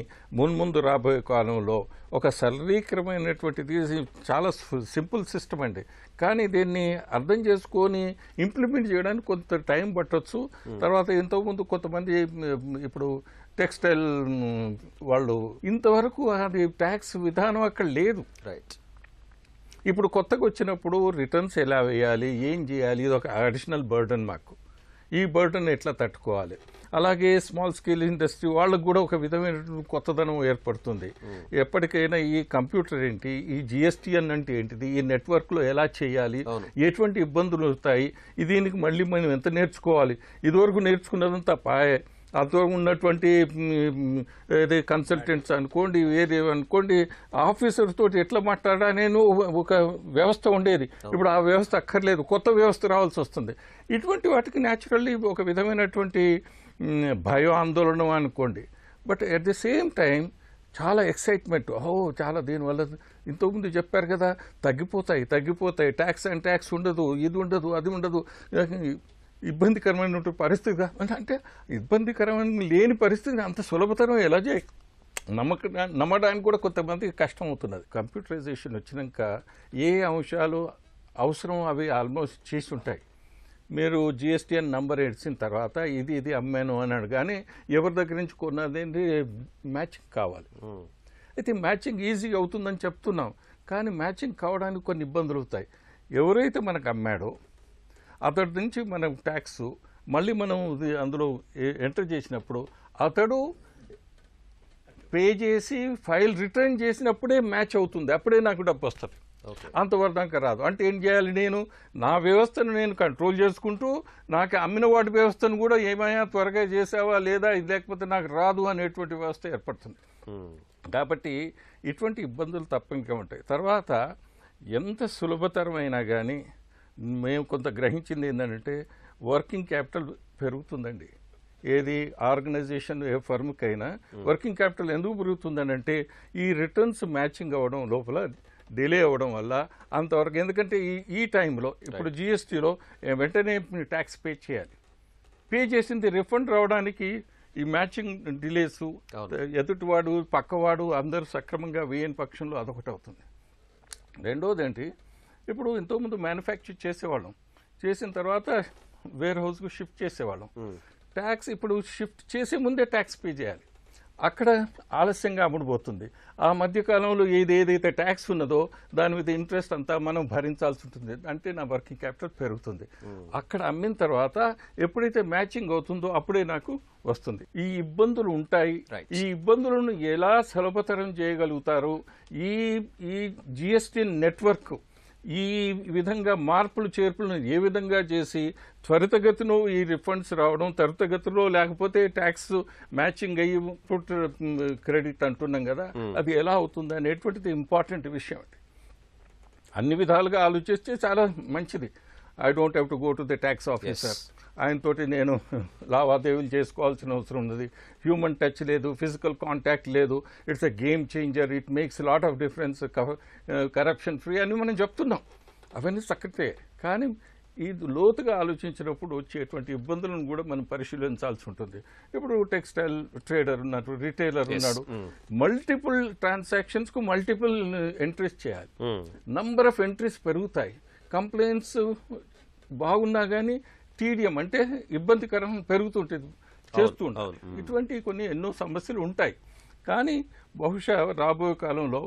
ముందు రాబోయే కాలంలో ఒక సరళీకరమైనటువంటిది చాలా సింపుల్ సిస్టమ్ అండి. కానీ దీన్ని అర్థం చేసుకొని ఇంప్లిమెంట్ చేయడానికి కొంత టైం పట్టవచ్చు. తర్వాత ఇంతకుముందు కొంతమంది ఇప్పుడు టెక్స్టైల్ వాళ్ళు ఇంతవరకు అది ట్యాక్స్ విధానం అక్కడ లేదు. రైట్. ఇప్పుడు కొత్తగా వచ్చినప్పుడు రిటర్న్స్ ఎలా వేయాలి, ఏం చేయాలి, ఇది ఒక అడిషనల్ బర్డన్ మాకు. ఈ బర్డన్ ఎట్లా తట్టుకోవాలి. అలాగే స్మాల్ స్కేల్ ఇండస్ట్రీ వాళ్ళకు కూడా ఒక విధమైన కొత్తదనం ఏర్పడుతుంది. ఎప్పటికైనా ఈ కంప్యూటర్ ఏంటి, ఈ జిఎస్టీ అంటే ఏంటిది, ఈ నెట్వర్క్లో ఎలా చేయాలి, ఎటువంటి ఇబ్బందులు వస్తాయి, దీనికి మళ్ళీ మనం ఎంత నేర్చుకోవాలి. ఇదివరకు నేర్చుకున్నదంతా పాయే. అతో ఉన్నటువంటి కన్సల్టెంట్స్ అనుకోండి, వేరే అనుకోండి, ఆఫీసర్ తోటి ఎట్లా మాట్లాడా నేను ఒక వ్యవస్థ ఉండేది. ఇప్పుడు ఆ వ్యవస్థ అక్కర్లేదు, కొత్త వ్యవస్థ రావాల్సి వస్తుంది. ఇటువంటి వాటికి న్యాచురల్లీ ఒక విధమైనటువంటి భయం, ఆందోళన అనుకోండి. But at the same time చాలా ఎక్సైట్మెంట్. చాలా దీనివల్ల ఇంతకుముందు చెప్పారు కదా, తగ్గిపోతాయి, ట్యాక్స్ అండ్ ట్యాక్స్ ఉండదు, ఇది ఉండదు, అది ఉండదు, ఇబ్బందికరమైన పరిస్థితి. అంటే ఇబ్బందికరమైన లేని పరిస్థితిని అంత సులభతరం ఎలా నమ్మడానికి కూడా కొంతమందికి కష్టం అవుతున్నది. కంప్యూటరైజేషన్ వచ్చినాక ఏ అంశాలు అవసరం అవి ఆల్మోస్ట్ చేసి ఉంటాయి. మీరు జిఎస్టీఎన్ నంబర్ ఇచ్చిన తర్వాత ఇది అమ్మాను అన్నాడు, కానీ ఎవరి దగ్గర నుంచి కొన్నదేంటి మ్యాచింగ్ కావాలి. అయితే మ్యాచింగ్ ఈజీగా అవుతుందని చెప్తున్నాం, కానీ మ్యాచింగ్ కావడానికి కొన్ని ఇబ్బందులు అవుతాయి. ఎవరైతే మనకు అమ్మాడో అతడి నుంచి మనం ట్యాక్స్ మళ్ళీ మనం అందులో ఎంటర్ చేసినప్పుడు అతడు పే చేసి ఫైల్ రిటర్న్ చేసినప్పుడే మ్యాచ్ అవుతుంది, అప్పుడే నాకు డబ్బు వస్తుంది. అంతవరకు దాకా రాదు. అంటే ఏం చేయాలి, నేను నా వ్యవస్థను నేను కంట్రోల్ చేసుకుంటూ నాకు అమ్మిన వాటి వ్యవస్థను కూడా ఏమైనా త్వరగా చేసావా లేదా, ఇది లేకపోతే నాకు రాదు అనేటువంటి వ్యవస్థ ఏర్పడుతుంది. కాబట్టి ఇటువంటి ఇబ్బందులు తప్పనిగా ఉంటాయి. తర్వాత ఎంత సులభతరమైనా కానీ మేము కొంత గ్రహించింది ఏంటంటే వర్కింగ్ క్యాపిటల్ పెరుగుతుందండి. ఏది ఆర్గనైజేషన్ ఏ ఫర్మ్కైనా వర్కింగ్ క్యాపిటల్ ఎందుకు పెరుగుతుందని అంటే ఈ రిటర్న్స్ మ్యాచింగ్ అవ్వడం లోపల డిలే అవ్వడం వల్ల అంతవరకు. ఎందుకంటే ఈ టైంలో ఇప్పుడు జిఎస్టీలో వెంటనే ట్యాక్స్ పే చేయాలి. పే చేసింది రిఫండ్ రావడానికి ఈ మ్యాచింగ్ డిలేసు, ఎదుటివాడు పక్కవాడు అందరూ సక్రమంగా వేయని పక్షంలో అదొకటి అవుతుంది. రెండోది ఏంటి, ఇప్పుడు ఇంతకుముందు మ్యానుఫ్యాక్చర్ చేసేవాళ్ళం, చేసిన తర్వాత వేర్ హౌస్కు షిఫ్ట్ చేసేవాళ్ళం. ట్యాక్స్ ఇప్పుడు షిఫ్ట్ చేసే ముందే ట్యాక్స్ పే చేయాలి, అక్కడ ఆలస్యంగా అమ్ముడుపోతుంది. ఆ మధ్యకాలంలో ఏదైతే ట్యాక్స్ ఉన్నదో దాని మీద ఇంట్రెస్ట్ అంతా మనం భరించాల్సి ఉంటుంది. అంటే నా వర్కింగ్ క్యాపిటల్ పెరుగుతుంది. అక్కడ అమ్మిన తర్వాత ఎప్పుడైతే మ్యాచింగ్ అవుతుందో అప్పుడే నాకు వస్తుంది. ఈ ఇబ్బందులు ఉంటాయి. ఈ ఇబ్బందులను ఎలా సులభతరం చేయగలుగుతారు, ఈ జిఎస్టీ నెట్వర్క్ ఈ విధంగా మార్పులు చేర్పులను ఏ విధంగా చేసి త్వరితగతిలో ఈ రిఫండ్స్ రావడం, త్వరితగతిలో లేకపోతే ట్యాక్స్ మ్యాచింగ్ అయ్యి క్రెడిట్ అంటున్నాం కదా, అది ఎలా అవుతుంది అనేటువంటిది ఇంపార్టెంట్ విషయం. అన్ని విధాలుగా ఆలోచిస్తే చాలా మంచిది. I don't have to go to the tax officer, ఆయనతోటి నేను లావాదేవీలు చేసుకోవాల్సిన అవసరం ఉన్నది. హ్యూమన్ టచ్ లేదు, ఫిజికల్ కాంటాక్ట్ లేదు. It's a game changer, it makes lot of difference, corruption free అని మనం చెప్తున్నాం. అవన్నీ చక్కటే, కానీ ఇది లోతుగా ఆలోచించినప్పుడు వచ్చేటువంటి ఇబ్బందులను కూడా మనం పరిశీలించాల్సి ఉంటుంది. ఇప్పుడు టెక్స్టైల్ ట్రేడర్ ఉన్నారు, రిటైలర్ ఉన్నాడు, మల్టిపుల్ ట్రాన్సాక్షన్స్ కు మల్టిపుల్ ఎంట్రీస్ చేయాలి. నంబర్ ఆఫ్ ఎంట్రీస్ పెరుగుతాయి. కంప్లైంట్స్ బాగున్నా కానీ టీడీఎం అంటే ఇబ్బందికరం పెరుగుతుంటుంది, చేస్తూ ఉంటారు. ఇటువంటి కొన్ని ఎన్నో సమస్యలు ఉంటాయి, కానీ బహుశా రాబోయే కాలంలో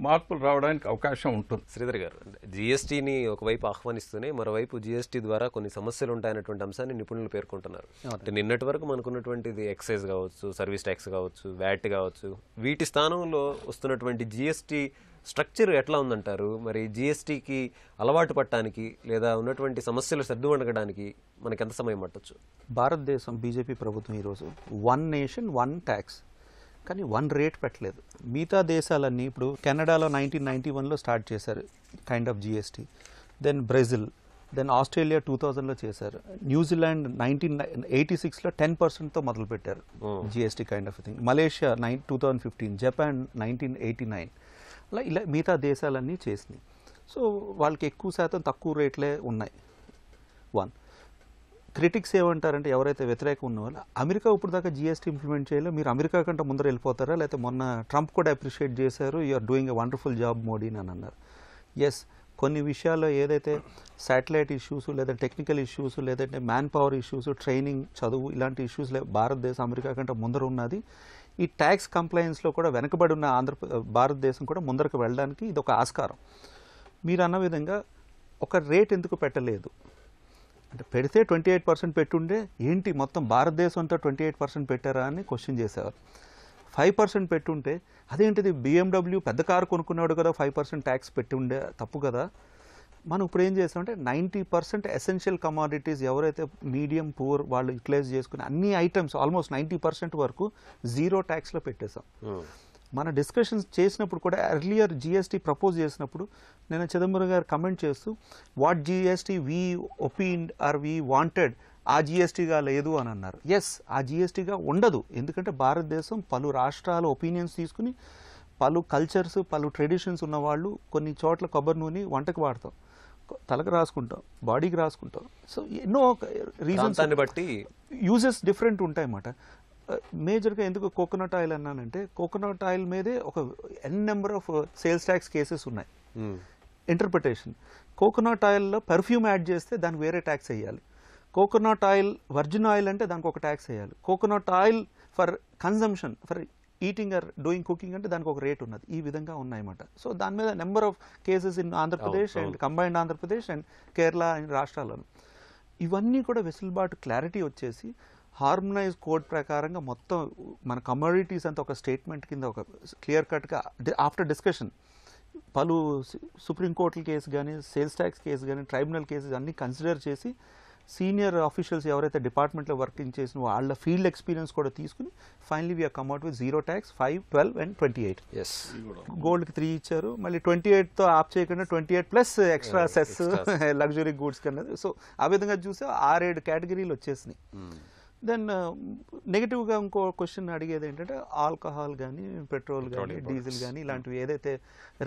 మార్పులు రావడానికి అవకాశం ఉంటుంది. శ్రీధర్ గారు, జిఎస్టీని ఒకవైపు ఆహ్వానిస్తూనే మరోవైపు జిఎస్టీ ద్వారా కొన్ని సమస్యలు ఉంటాయన్నటువంటి అంశాన్ని నిపుణులు పేర్కొంటున్నారు. అంటే నిన్నటి వరకు మనకున్నటువంటిది ఎక్సైజ్ కావచ్చు, సర్వీస్ ట్యాక్స్ కావచ్చు, వ్యాట్ కావచ్చు, వీటి స్థానంలో వస్తున్నటువంటి జిఎస్టీ స్ట్రక్చర్ ఎట్లా ఉందంటారు? మరి జిఎస్టీకి అలవాటు పట్టడానికి లేదా ఉన్నటువంటి సమస్యలు సర్దుమణగడానికి మనకి ఎంత సమయం పట్టొచ్చు? భారతదేశం బీజేపీ ప్రభుత్వం ఈరోజు 1 నేషన్ 1 ట్యాక్స్, కానీ 1 రేట్ పెట్టలేదు. మిగతా దేశాలన్నీ ఇప్పుడు కెనడాలో 1991లో స్టార్ట్ చేశారు kind of GST, then Brazil, then Australia 2000లో చేశారు, న్యూజిలాండ్ 1986లో 10%తో మొదలు పెట్టారు GST kind of thing, Malaysia 2015, Japan 1989, అలా ఇలా మిగతా దేశాలన్నీ చేసినాయి. సో వాళ్ళకి ఎక్కువ శాతం తక్కువ రేట్లే ఉన్నాయి. 1 క్రిటిక్స్ ఏమంటారంటే, ఎవరైతే వ్యతిరేకం ఉన్న వాళ్ళు, అమెరికా ఇప్పుడు దాకా జిఎస్టీ ఇంప్లిమెంట్ చేయలేదు, మీరు అమెరికా కంటే ముందర వెళ్ళిపోతారా, లేకపోతే మొన్న ట్రంప్ కూడా అప్రిషియేట్ చేశారు, you are doing a wonderful job Modi అని అన్నారు. ఎస్, కొన్ని విషయాల్లో ఏదైతే శాటిలైట్ ఇష్యూస్ లేదా టెక్నికల్ ఇష్యూస్ లేదంటే మ్యాన్ పవర్ ఇష్యూస్, ట్రైనింగ్, చదువు, ఇలాంటి ఇష్యూస్ భారతదేశం అమెరికా కంటే ముందర ఉన్నది. ఈ ట్యాక్స్ కంప్లైన్స్లో కూడా వెనకబడి ఉన్న భారతదేశం కూడా ముందరకు వెళ్ళడానికి ఇది ఒక ఆస్కారం. మీరు అన్న విధంగా ఒక రేట్ ఎందుకు పెట్టలేదు, అంటే పెడితే 28% పెట్టుండే ఏంటి మొత్తం భారతదేశం అంతా 28% పెట్టారా అని క్వశ్చన్ చేసేవారు. 5% పెట్టుంటే అదేంటిది BMW పెద్ద కారు కొనుక్కున్నాడు కదా 5% ట్యాక్స్ పెట్టి ఉండే తప్పు కదా. మనం ఇప్పుడు ఏం చేస్తామంటే 90% ఎసెన్షియల్ కమాడిటీస్ ఎవరైతే మీడియం పూర్ వాళ్ళు యూటిలైజ్ చేసుకుని అన్ని ఐటమ్స్ ఆల్మోస్ట్ 90% వరకు 0 ట్యాక్స్లో పెట్టేశాం. మన డిస్కషన్స్ చేసినప్పుడు కూడా ఎర్లియర్ జిఎస్టీ ప్రపోజ్ చేసినప్పుడు నేను చిదంబరం గారు కమెంట్ చేస్తూ what GST we opine are we wanted ఆ జిఎస్టీగా లేదు అని అన్నారు. ఎస్, ఆ జిఎస్టీగా ఉండదు. ఎందుకంటే భారతదేశం పలు రాష్ట్రాల ఒపీనియన్స్ తీసుకుని పలు కల్చర్స్ పలు ట్రెడిషన్స్ ఉన్న వాళ్ళు కొన్ని చోట్ల కొబ్బరి నూనె వంటకు వాడతాం, తలకు రాసుకుంటాం, బాడీకి రాసుకుంటాం. సో ఎన్నో రీజన్స్ బట్టి యూజెస్ డిఫరెంట్ ఉంటాయి అన్నమాట. మేజర్గా ఎందుకు కోకోనట్ ఆయిల్ అన్నానంటే కోకోనట్ ఆయిల్ మీదే ఒక N number of sales tax cases ఉన్నాయి. ఇంటర్ప్రిటేషన్, కోకోనట్ ఆయిల్లో పెర్ఫ్యూమ్ యాడ్ చేస్తే దానికి వేరే ట్యాక్స్ వేయాలి, కోకోనట్ ఆయిల్ వర్జిన్ ఆయిల్ అంటే దానికి ఒక ట్యాక్స్ వేయాలి, coconut oil for consumption for eating are doing cooking అంటే దానికి ఒక రేట్ ఉన్నది. ఈ విధంగా ఉన్నాయన్నమాట. సో దాని మీద number of cases in Andhra Pradesh and combined Andhra Pradesh and Kerala and రాష్ట్రాలను ఇవన్నీ కూడా వెసులుబాటు క్లారిటీ వచ్చేసి హార్మనైజ్ కోడ్ ప్రకారంగా మొత్తం మన కమోడిటీస్ అంతా ఒక స్టేట్మెంట్ కింద ఒక క్లియర్ కట్గా ఆఫ్టర్ డిస్కషన్ పలు సుప్రీంకోర్టుల కేసు కానీ సేల్స్ ట్యాక్స్ కేసు కానీ ట్రైబ్యునల్ కేసెస్ అన్నీ కన్సిడర్ చేసి సీనియర్ ఆఫీషియల్స్ ఎవరైతే డిపార్ట్మెంట్లో వర్కింగ్ చేసిన వాళ్ళ ఫీల్డ్ ఎక్స్పీరియన్స్ కూడా తీసుకుని finally we are come at with 0 tax 5, 12 and 28. గోల్డ్కి 3 ఇచ్చారు, మళ్ళీ 28తో ఆప్ చేయకుండా 28 plus extra cess luxury goods కన్నది. సో ఆ విధంగా చూస్తే 6-7 కేటగిరీలు వచ్చేసినాయి. దెన్ నెగిటివ్గా ఇంకో క్వశ్చన్ అడిగేది ఏంటంటే ఆల్కహాల్ కానీ పెట్రోల్ కానీ డీజిల్ కానీ ఇలాంటివి ఏదైతే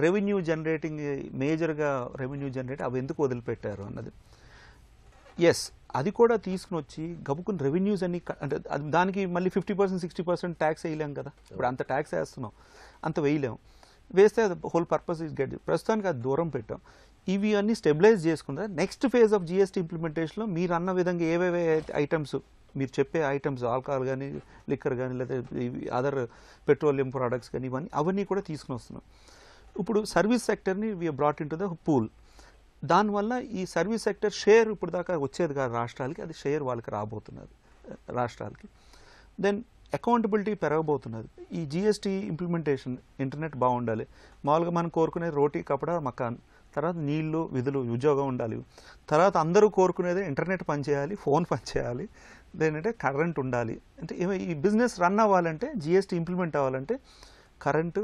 రెవెన్యూ జనరేటింగ్ మేజర్గా రెవెన్యూ జనరేట్ అవి ఎందుకు వదిలిపెట్టారు అన్నది. ఎస్, అది కూడా తీసుకుని వచ్చి గబుకుని రెవెన్యూస్ అన్ని అంటే దానికి మళ్ళీ 50%, 60% ట్యాక్స్ వేయలేం కదా. ఇప్పుడు అంత ట్యాక్స్ వేస్తున్నాం, అంత వేయలేం. వేస్తే హోల్ పర్పస్ ఇస్ గెట్. ప్రస్తుతానికి అది దూరం పెట్టాం. ఇవి అన్ని స్టెబిలైజ్ చేసుకుందా నెక్స్ట్ ఫేజ్ ఆఫ్ జిఎస్టీ ఇంప్లిమెంటేషన్లో మీరు అన్న విధంగా ఏవేవే ఐటమ్స్ మీరు చెప్పే ఐటమ్స్ ఆల్కహాల్ కానీ లిక్కర్ కానీ లేదా అదర్ పెట్రోలియం ప్రోడక్ట్స్ కానీ అవన్నీ కూడా తీసుకుని వస్తున్నాం. ఇప్పుడు సర్వీస్ సెక్టర్ని we brought into the pool. దానివల్ల ఈ సర్వీస్ సెక్టర్ షేర్ ఇప్పుడు దాకా వచ్చేది కాదు రాష్ట్రాలకి, అది షేర్ వాళ్ళకి రాబోతున్నది రాష్ట్రాలకి. దెన్ అకౌంటబిలిటీ పెరగబోతున్నది. ఈ జిఎస్టీ ఇంప్లిమెంటేషన్ ఇంటర్నెట్ బాగుండాలి. మామూలుగా మనం కోరుకునే రోటీ కపడా మకాన్, తర్వాత నీళ్లు విధులు ఉద్యోగం ఉండాలి. తర్వాత అందరూ కోరుకునేది ఇంటర్నెట్ పనిచేయాలి, ఫోన్ పనిచేయాలి, దేనంటే కరెంట్ ఉండాలి. అంటే ఈ బిజినెస్ రన్ అవ్వాలంటే జిఎస్టీ ఇంప్లిమెంట్ అవ్వాలంటే కరెంటు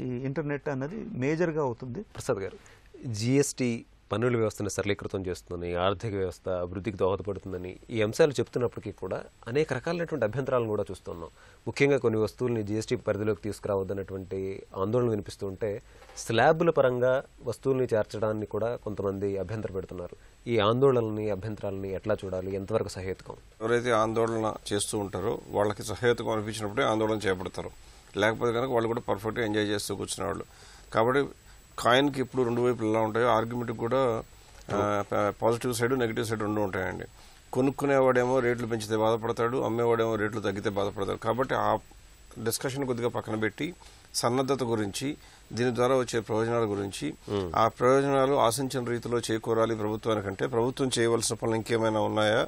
ఈ ఇంటర్నెట్ అన్నది మేజర్గా అవుతుంది. ప్రసాద్ గారు, జిఎస్టీ పన్నుల వ్యవస్థను సరళీకృతం చేస్తుందని, ఆర్థిక వ్యవస్థ అభివృద్ధికి దోహదపడుతుందని ఈ అంశాలు చెప్తున్నప్పటికీ కూడా అనేక రకాలైనటువంటి అభ్యంతరాలను కూడా చూస్తున్నాం. ముఖ్యంగా కొన్ని వస్తువుల్ని జిఎస్టీ పరిధిలోకి తీసుకురావద్దన్నటువంటి ఆందోళన వినిపిస్తూ ఉంటే స్లాబుల పరంగా వస్తువుల్ని చేర్చడాన్ని కూడా కొంతమంది అభ్యంతర పెడుతున్నారు. ఈ ఆందోళనని అభ్యంతరాలని ఎట్లా చూడాలి, ఎంతవరకు సహేతుకం? ఎవరైతే ఆందోళన చేస్తూ ఉంటారో వాళ్ళకి సహేతుకం అనిపించినప్పుడే ఆందోళన చేపడతారు. లేకపోతే కనుక వాళ్ళు కూడా పర్ఫెక్ట్గా ఎంజాయ్ చేస్తూ కూర్చునే వాళ్ళు. కాబట్టి కాయిన్కి ఇప్పుడు రెండు వైపులు ఎలా ఉంటాయో ఆర్గ్యుమెంట్కి కూడా పాజిటివ్ సైడ్ నెగిటివ్ సైడ్ రెండు ఉంటాయండి. కొనుక్కునేవాడేమో రేట్లు పెంచితే బాధపడతాడు, అమ్మేవాడేమో రేట్లు తగ్గితే బాధపడతాడు. కాబట్టి ఆ డిస్కషన్ కొద్దిగా పక్కన పెట్టి సన్నద్ధత గురించి, దీని ద్వారా వచ్చే ప్రయోజనాల గురించి, ఆ ప్రయోజనాలు ఆశించిన రీతిలో చేకూరాలి ప్రభుత్వానికంటే ప్రభుత్వం చేయవలసిన పనులు ఇంకేమైనా ఉన్నాయా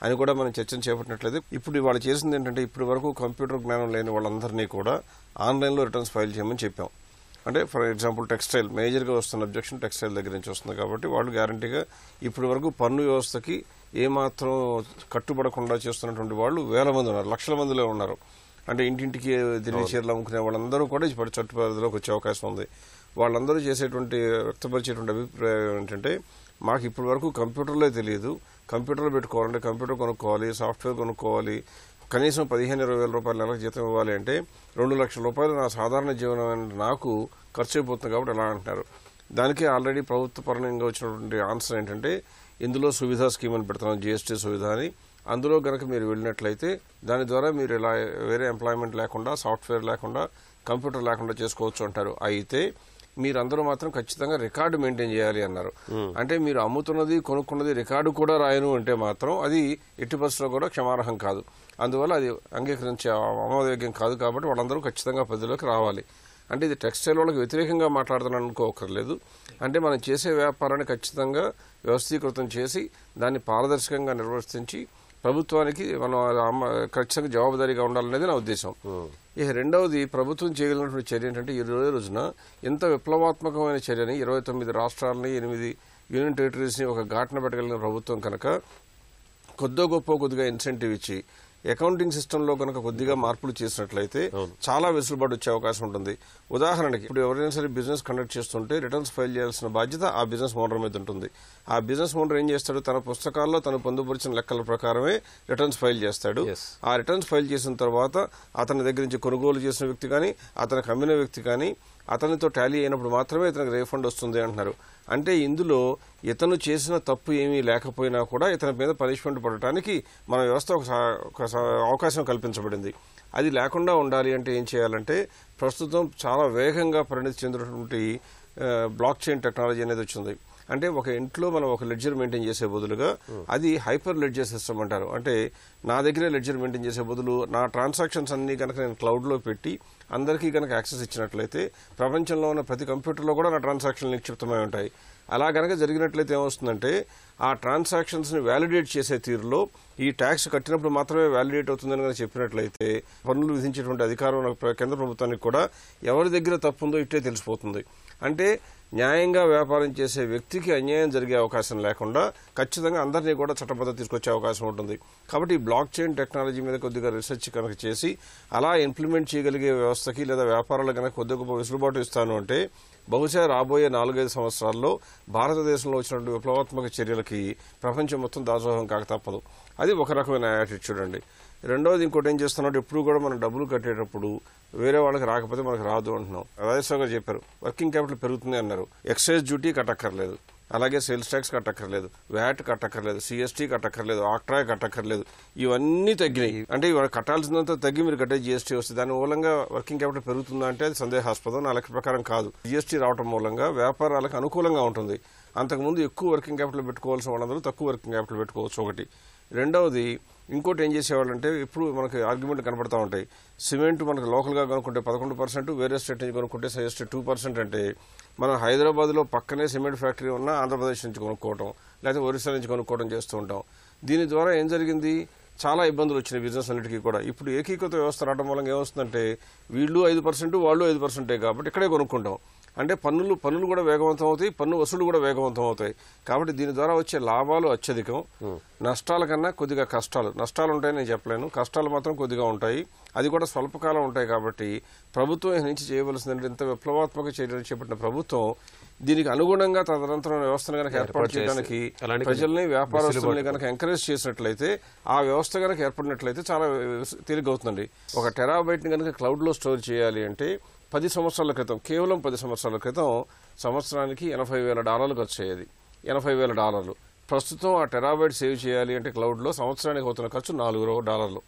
అని కూడా మనం చర్చను చేపట్టినట్లయితే ఇప్పుడు వాళ్ళు చేసింది ఏంటంటే ఇప్పటి వరకు కంప్యూటర్ జ్ఞానం లేని వాళ్ళందరినీ కూడా ఆన్లైన్లో రిటర్న్స్ ఫైల్ చేయమని చెప్పాం. అంటే ఫర్ ఎగ్జాంపుల్ టెక్స్టైల్ మేజర్గా వస్తున్న అబ్జెక్షన్ టెక్స్టైల్ దగ్గర నుంచి వస్తుంది. కాబట్టి వాళ్ళు గ్యారంటీగా ఇప్పటి వరకు పన్ను వ్యవస్థకి ఏమాత్రం కట్టుబడకుండా చేస్తున్నటువంటి వాళ్ళు వేల మంది ఉన్నారు, లక్షల మందిలో ఉన్నారు. అంటే ఇంటింటికి దిల్లీ చీరలు అమ్ముకునే వాళ్ళందరూ కూడా ఇప్పుడు చట్ట పరిధిలోకి వచ్చే అవకాశం ఉంది. వాళ్ళందరూ చేసేటువంటి వ్యక్తపరిచేటువంటి అభిప్రాయం ఏంటంటే మాకు ఇప్పటి వరకు కంప్యూటర్లో తెలియదు, కంప్యూటర్లో పెట్టుకోవాలంటే కంప్యూటర్ కొనుక్కోవాలి, సాఫ్ట్వేర్ కొనుక్కోవాలి, కనీసం 15-20 రూపాయల నెలకు జీతం ఇవ్వాలి అంటే 2 లక్షల రూపాయలు నా సాధారణ జీవనం నాకు ఖర్చు అయిపోతుంది. కాబట్టి ఎలా అంటున్నారు. దానికి ఆల్రెడీ ప్రభుత్వ పరంగా వచ్చినటువంటి ఆన్సర్ ఏంటంటే ఇందులో సువిధా స్కీమ్ అని పెడుతున్నాం, జిఎస్టీ సువిధ అని. అందులో కనుక మీరు వెళ్ళినట్లయితే దాని ద్వారా మీరు ఇలా వేరే ఎంప్లాయ్మెంట్ లేకుండా, సాఫ్ట్వేర్ లేకుండా, కంప్యూటర్ లేకుండా చేసుకోవచ్చు అంటారు. అయితే మీరందరూ మాత్రం ఖచ్చితంగా రికార్డు మెయింటైన్ చేయాలి అన్నారు. అంటే మీరు అమ్ముతున్నది కొనుక్కున్నది రికార్డు కూడా రాయను అంటే మాత్రం అది ఎట్టి పరిస్థితుల్లో కూడా క్షమార్హం కాదు. అందువల్ల అది అంగీకరించే ఆమోదయోగ్యం కాదు. కాబట్టి వాళ్ళందరూ ఖచ్చితంగా పరిధిలోకి రావాలి అంటే ఇది టెక్స్టైల్ వాళ్ళకి వ్యతిరేకంగా మాట్లాడుతున్నాను అనుకోకర్లేదు. అంటే మనం చేసే వ్యాపారాన్ని ఖచ్చితంగా వ్యవస్థీకృతం చేసి దాన్ని పారదర్శకంగా నిర్వర్తించి ప్రభుత్వానికి మనం ఖచ్చితంగా జవాబుదారీగా ఉండాలనేది నా ఉద్దేశం. ఇక రెండవది, ప్రభుత్వం చేయగలిగినటువంటి చర్య ఏంటంటే ఈ రోజున ఎంత విప్లవాత్మకమైన చర్యని 29 రాష్ట్రాలని 8 యూనియన్ టెరిటరీస్ని ఒక ఘాటన పెట్టగలిగిన ప్రభుత్వం కనుక కొద్దిగా ఇన్సెంటివ్ ఇచ్చి అకౌంటింగ్ సిస్టంలో కనుక కొద్దిగా మార్పులు చేసినట్లయితే చాలా వెసులుబాటు వచ్చే అవకాశం ఉంటుంది. ఉదాహరణకి ఇప్పుడు ఎవరైనా సరే బిజినెస్ కండక్ట్ చేస్తుంటే రిటర్న్స్ ఫైల్ చేయాల్సిన బాధ్యత ఆ బిజినెస్ ఓనర్ మీద ఉంటుంది. ఆ బిజినెస్ ఓనర్ ఏం చేస్తాడు, తన పుస్తకాల్లో తను పొందుపరిచిన లెక్కల ప్రకారమే రిటర్న్స్ ఫైల్ చేస్తాడు. ఆ రిటర్న్స్ ఫైల్ చేసిన తర్వాత అతని దగ్గర నుంచి కొనుగోలు చేసిన వ్యక్తి కానీ అతనికి అమ్మిన వ్యక్తి కానీ అతనితో టాలీ అయినప్పుడు మాత్రమే ఇతనికి రీఫండ్ వస్తుంది అంటున్నారు. అంటే ఇందులో ఇతను చేసిన తప్పు ఏమీ లేకపోయినా కూడా ఇతని మీద పనిష్మెంట్ పడటానికి మన వ్యవస్థ ఒక అవకాశం కల్పించబడింది. అది లేకుండా ఉండాలి అంటే ఏం చేయాలంటే ప్రస్తుతం చాలా వేగంగా పరిణతి చెందినటువంటి బ్లాక్ చైన్ టెక్నాలజీ అనేది వచ్చింది. అంటే ఒక ఇంట్లో మనం ఒక లెడ్జర్ మెయింటైన్ చేసే బదులుగా అది హైపర్ లెడ్జర్ సిస్టమ్ అంటారు. అంటే నా దగ్గరే లెడ్జర్ మెయింటైన్ చేసే బదులు నా ట్రాన్సాక్షన్స్ అన్ని కనుక నేను క్లౌడ్లో పెట్టి అందరికీ కనుక యాక్సెస్ ఇచ్చినట్లయితే ప్రపంచంలో ఉన్న ప్రతి కంప్యూటర్లో కూడా నా ట్రాన్సాక్షన్లు నిక్షిప్తమై ఉంటాయి. అలా కనుక జరిగినట్లయితే ఏమొస్తుందంటే ఆ ట్రాన్సాక్షన్స్ని వ్యాలిడేట్ చేసే తీరులో ఈ ట్యాక్స్ కట్టినప్పుడు మాత్రమే వ్యాలిడేట్ అవుతుందని కనుక చెప్పినట్లయితే పన్నులు విధించేటువంటి అధికారం కేంద్ర ప్రభుత్వానికి కూడా ఎవరి దగ్గర తప్పు ఉందో ఇట్టే తెలిసిపోతుంది. అంటే న్యాయంగా వ్యాపారం చేసే వ్యక్తికి అన్యాయం జరిగే అవకాశం లేకుండా ఖచ్చితంగా అందరినీ కూడా చట్టబద్ధత తీసుకొచ్చే అవకాశం ఉంటుంది. కాబట్టి ఈ బ్లాక్ చైన్ టెక్నాలజీ మీద కొద్దిగా రీసెర్చ్ కనుక చేసి అలా ఇంప్లిమెంట్ చేయగలిగే వ్యవస్థకి లేదా వ్యాపారాలు కనుక కొద్దిగా గొప్ప వెసులుబాటు ఇస్తాను అంటే బహుశా రాబోయే 4-5 సంవత్సరాల్లో భారతదేశంలో వచ్చినటువంటి విప్లవాత్మక చర్యలకి ప్రపంచం మొత్తం దాసోహం కాక తప్పదు. అది ఒక రకమైన యాటిట్యూడ్ అండి. రెండోది ఇంకోటి ఏం చేస్తున్నట్టు ఎప్పుడు కూడా మనం డబ్బులు కట్టేటప్పుడు వేరే వాళ్ళకి రాకపోతే మనకు రాదు అంటున్నాం. రాజేశ్వర గారు చెప్పారు వర్కింగ్ క్యాపిటల్ పెరుగుతుంది అన్నారు. ఎక్సైజ్ డ్యూటీ కట్టక్కర్లేదు, అలాగే సేల్స్ ట్యాక్స్ కట్టక్కర్లేదు, వ్యాట్ కట్టక్కర్లేదు, సిఎస్టీ కట్టక్కర్లేదు, ఆక్ట్రాయ్ కట్టక్కర్లేదు. ఇవన్నీ తగ్గినాయి. అంటే ఇవాళ కట్టాల్సినంత తగ్గి మీరు కట్టే జీఎస్టీ వస్తుంది. దాని మూలంగా వర్కింగ్ క్యాపిటల్ పెరుగుతుందా అంటే అది సందేహాస్పదం. నా లెక్క ప్రకారం కాదు. జీఎస్టీ రావడం మూలంగా వ్యాపారాలకు అనుకూలంగా ఉంటుంది. అంతకుముందు ఎక్కువ వర్కింగ్ క్యాపిటల్ పెట్టుకోవాల్సిన వాళ్ళందరూ తక్కువ వర్కింగ్ క్యాపిటల్ పెట్టుకోవచ్చు ఒకటి. రెండవది ఇంకోటి ఏం చేసేవాళ్ళంటే ఇప్పుడు మనకి ఆర్గ్యుమెంట్ కనపడతా ఉంటాయి. సిమెంట్ మనకు లోకల్గా కొనుక్కుంటే 11%, వేరే స్టేట్ నుంచి కొనుక్కుంటే సజెస్ట్ 2%. అంటే మనం హైదరాబాద్లో పక్కనే సిమెంట్ ఫ్యాక్టరీ ఉన్న ఆంధ్రప్రదేశ్ నుంచి కొనుక్కోవటం లేకపోతే ఒరిస్సా నుంచి కొనుక్కోవడం చేస్తూ ఉంటాం. దీని ద్వారా ఏం జరిగింది, చాలా ఇబ్బందులు వచ్చినాయి బిజినెస్ అన్నిటికీ కూడా. ఇప్పుడు ఏకీకృత వ్యవస్థ రావడం మూలంగా ఏమొస్తుందంటే వీళ్ళు 5% వాళ్ళు 5% కాబట్టి ఇక్కడే కొనుక్కుంటాం. అంటే పన్నులు కూడా వేగవంతం అవుతాయి, పన్ను వసూలు కూడా వేగవంతం అవుతాయి. కాబట్టి దీని ద్వారా వచ్చే లాభాలు అత్యధికం, నష్టాల కన్నా కొద్దిగా నష్టాలు ఉంటాయని నేను చెప్పలేను, కష్టాలు మాత్రం కొద్దిగా ఉంటాయి. అది కూడా స్వల్పకాలం ఉంటాయి. కాబట్టి ప్రభుత్వం నుంచి చేయవలసిందంటే ఇంత విప్లవాత్మక చర్యలు చేపట్టిన ప్రభుత్వం దీనికి అనుగుణంగా తదనంతరం వ్యవస్థను కనుక ఏర్పాటు చేయడానికి ప్రజల్ని వ్యాపారస్తుల్ని కనుక ఎంకరేజ్ చేసినట్లయితే ఆ వ్యవస్థ కనుక ఏర్పడినట్లయితే చాలా తేలికవుతుందండి. 1 టెరాబైట్ ని కనుక క్లౌడ్ లో స్టోర్ చేయాలి అంటే 10 సంవత్సరాల క్రితం, కేవలం 10 సంవత్సరాల క్రితం సంవత్సరానికి $80,000 ఖర్చు అయ్యేది. $80,000. ప్రస్తుతం ఆ టెరాబైట్ సేవ్ చేయాలి అంటే క్లౌడ్ లో సంవత్సరానికి అవుతున్న ఖర్చు $4.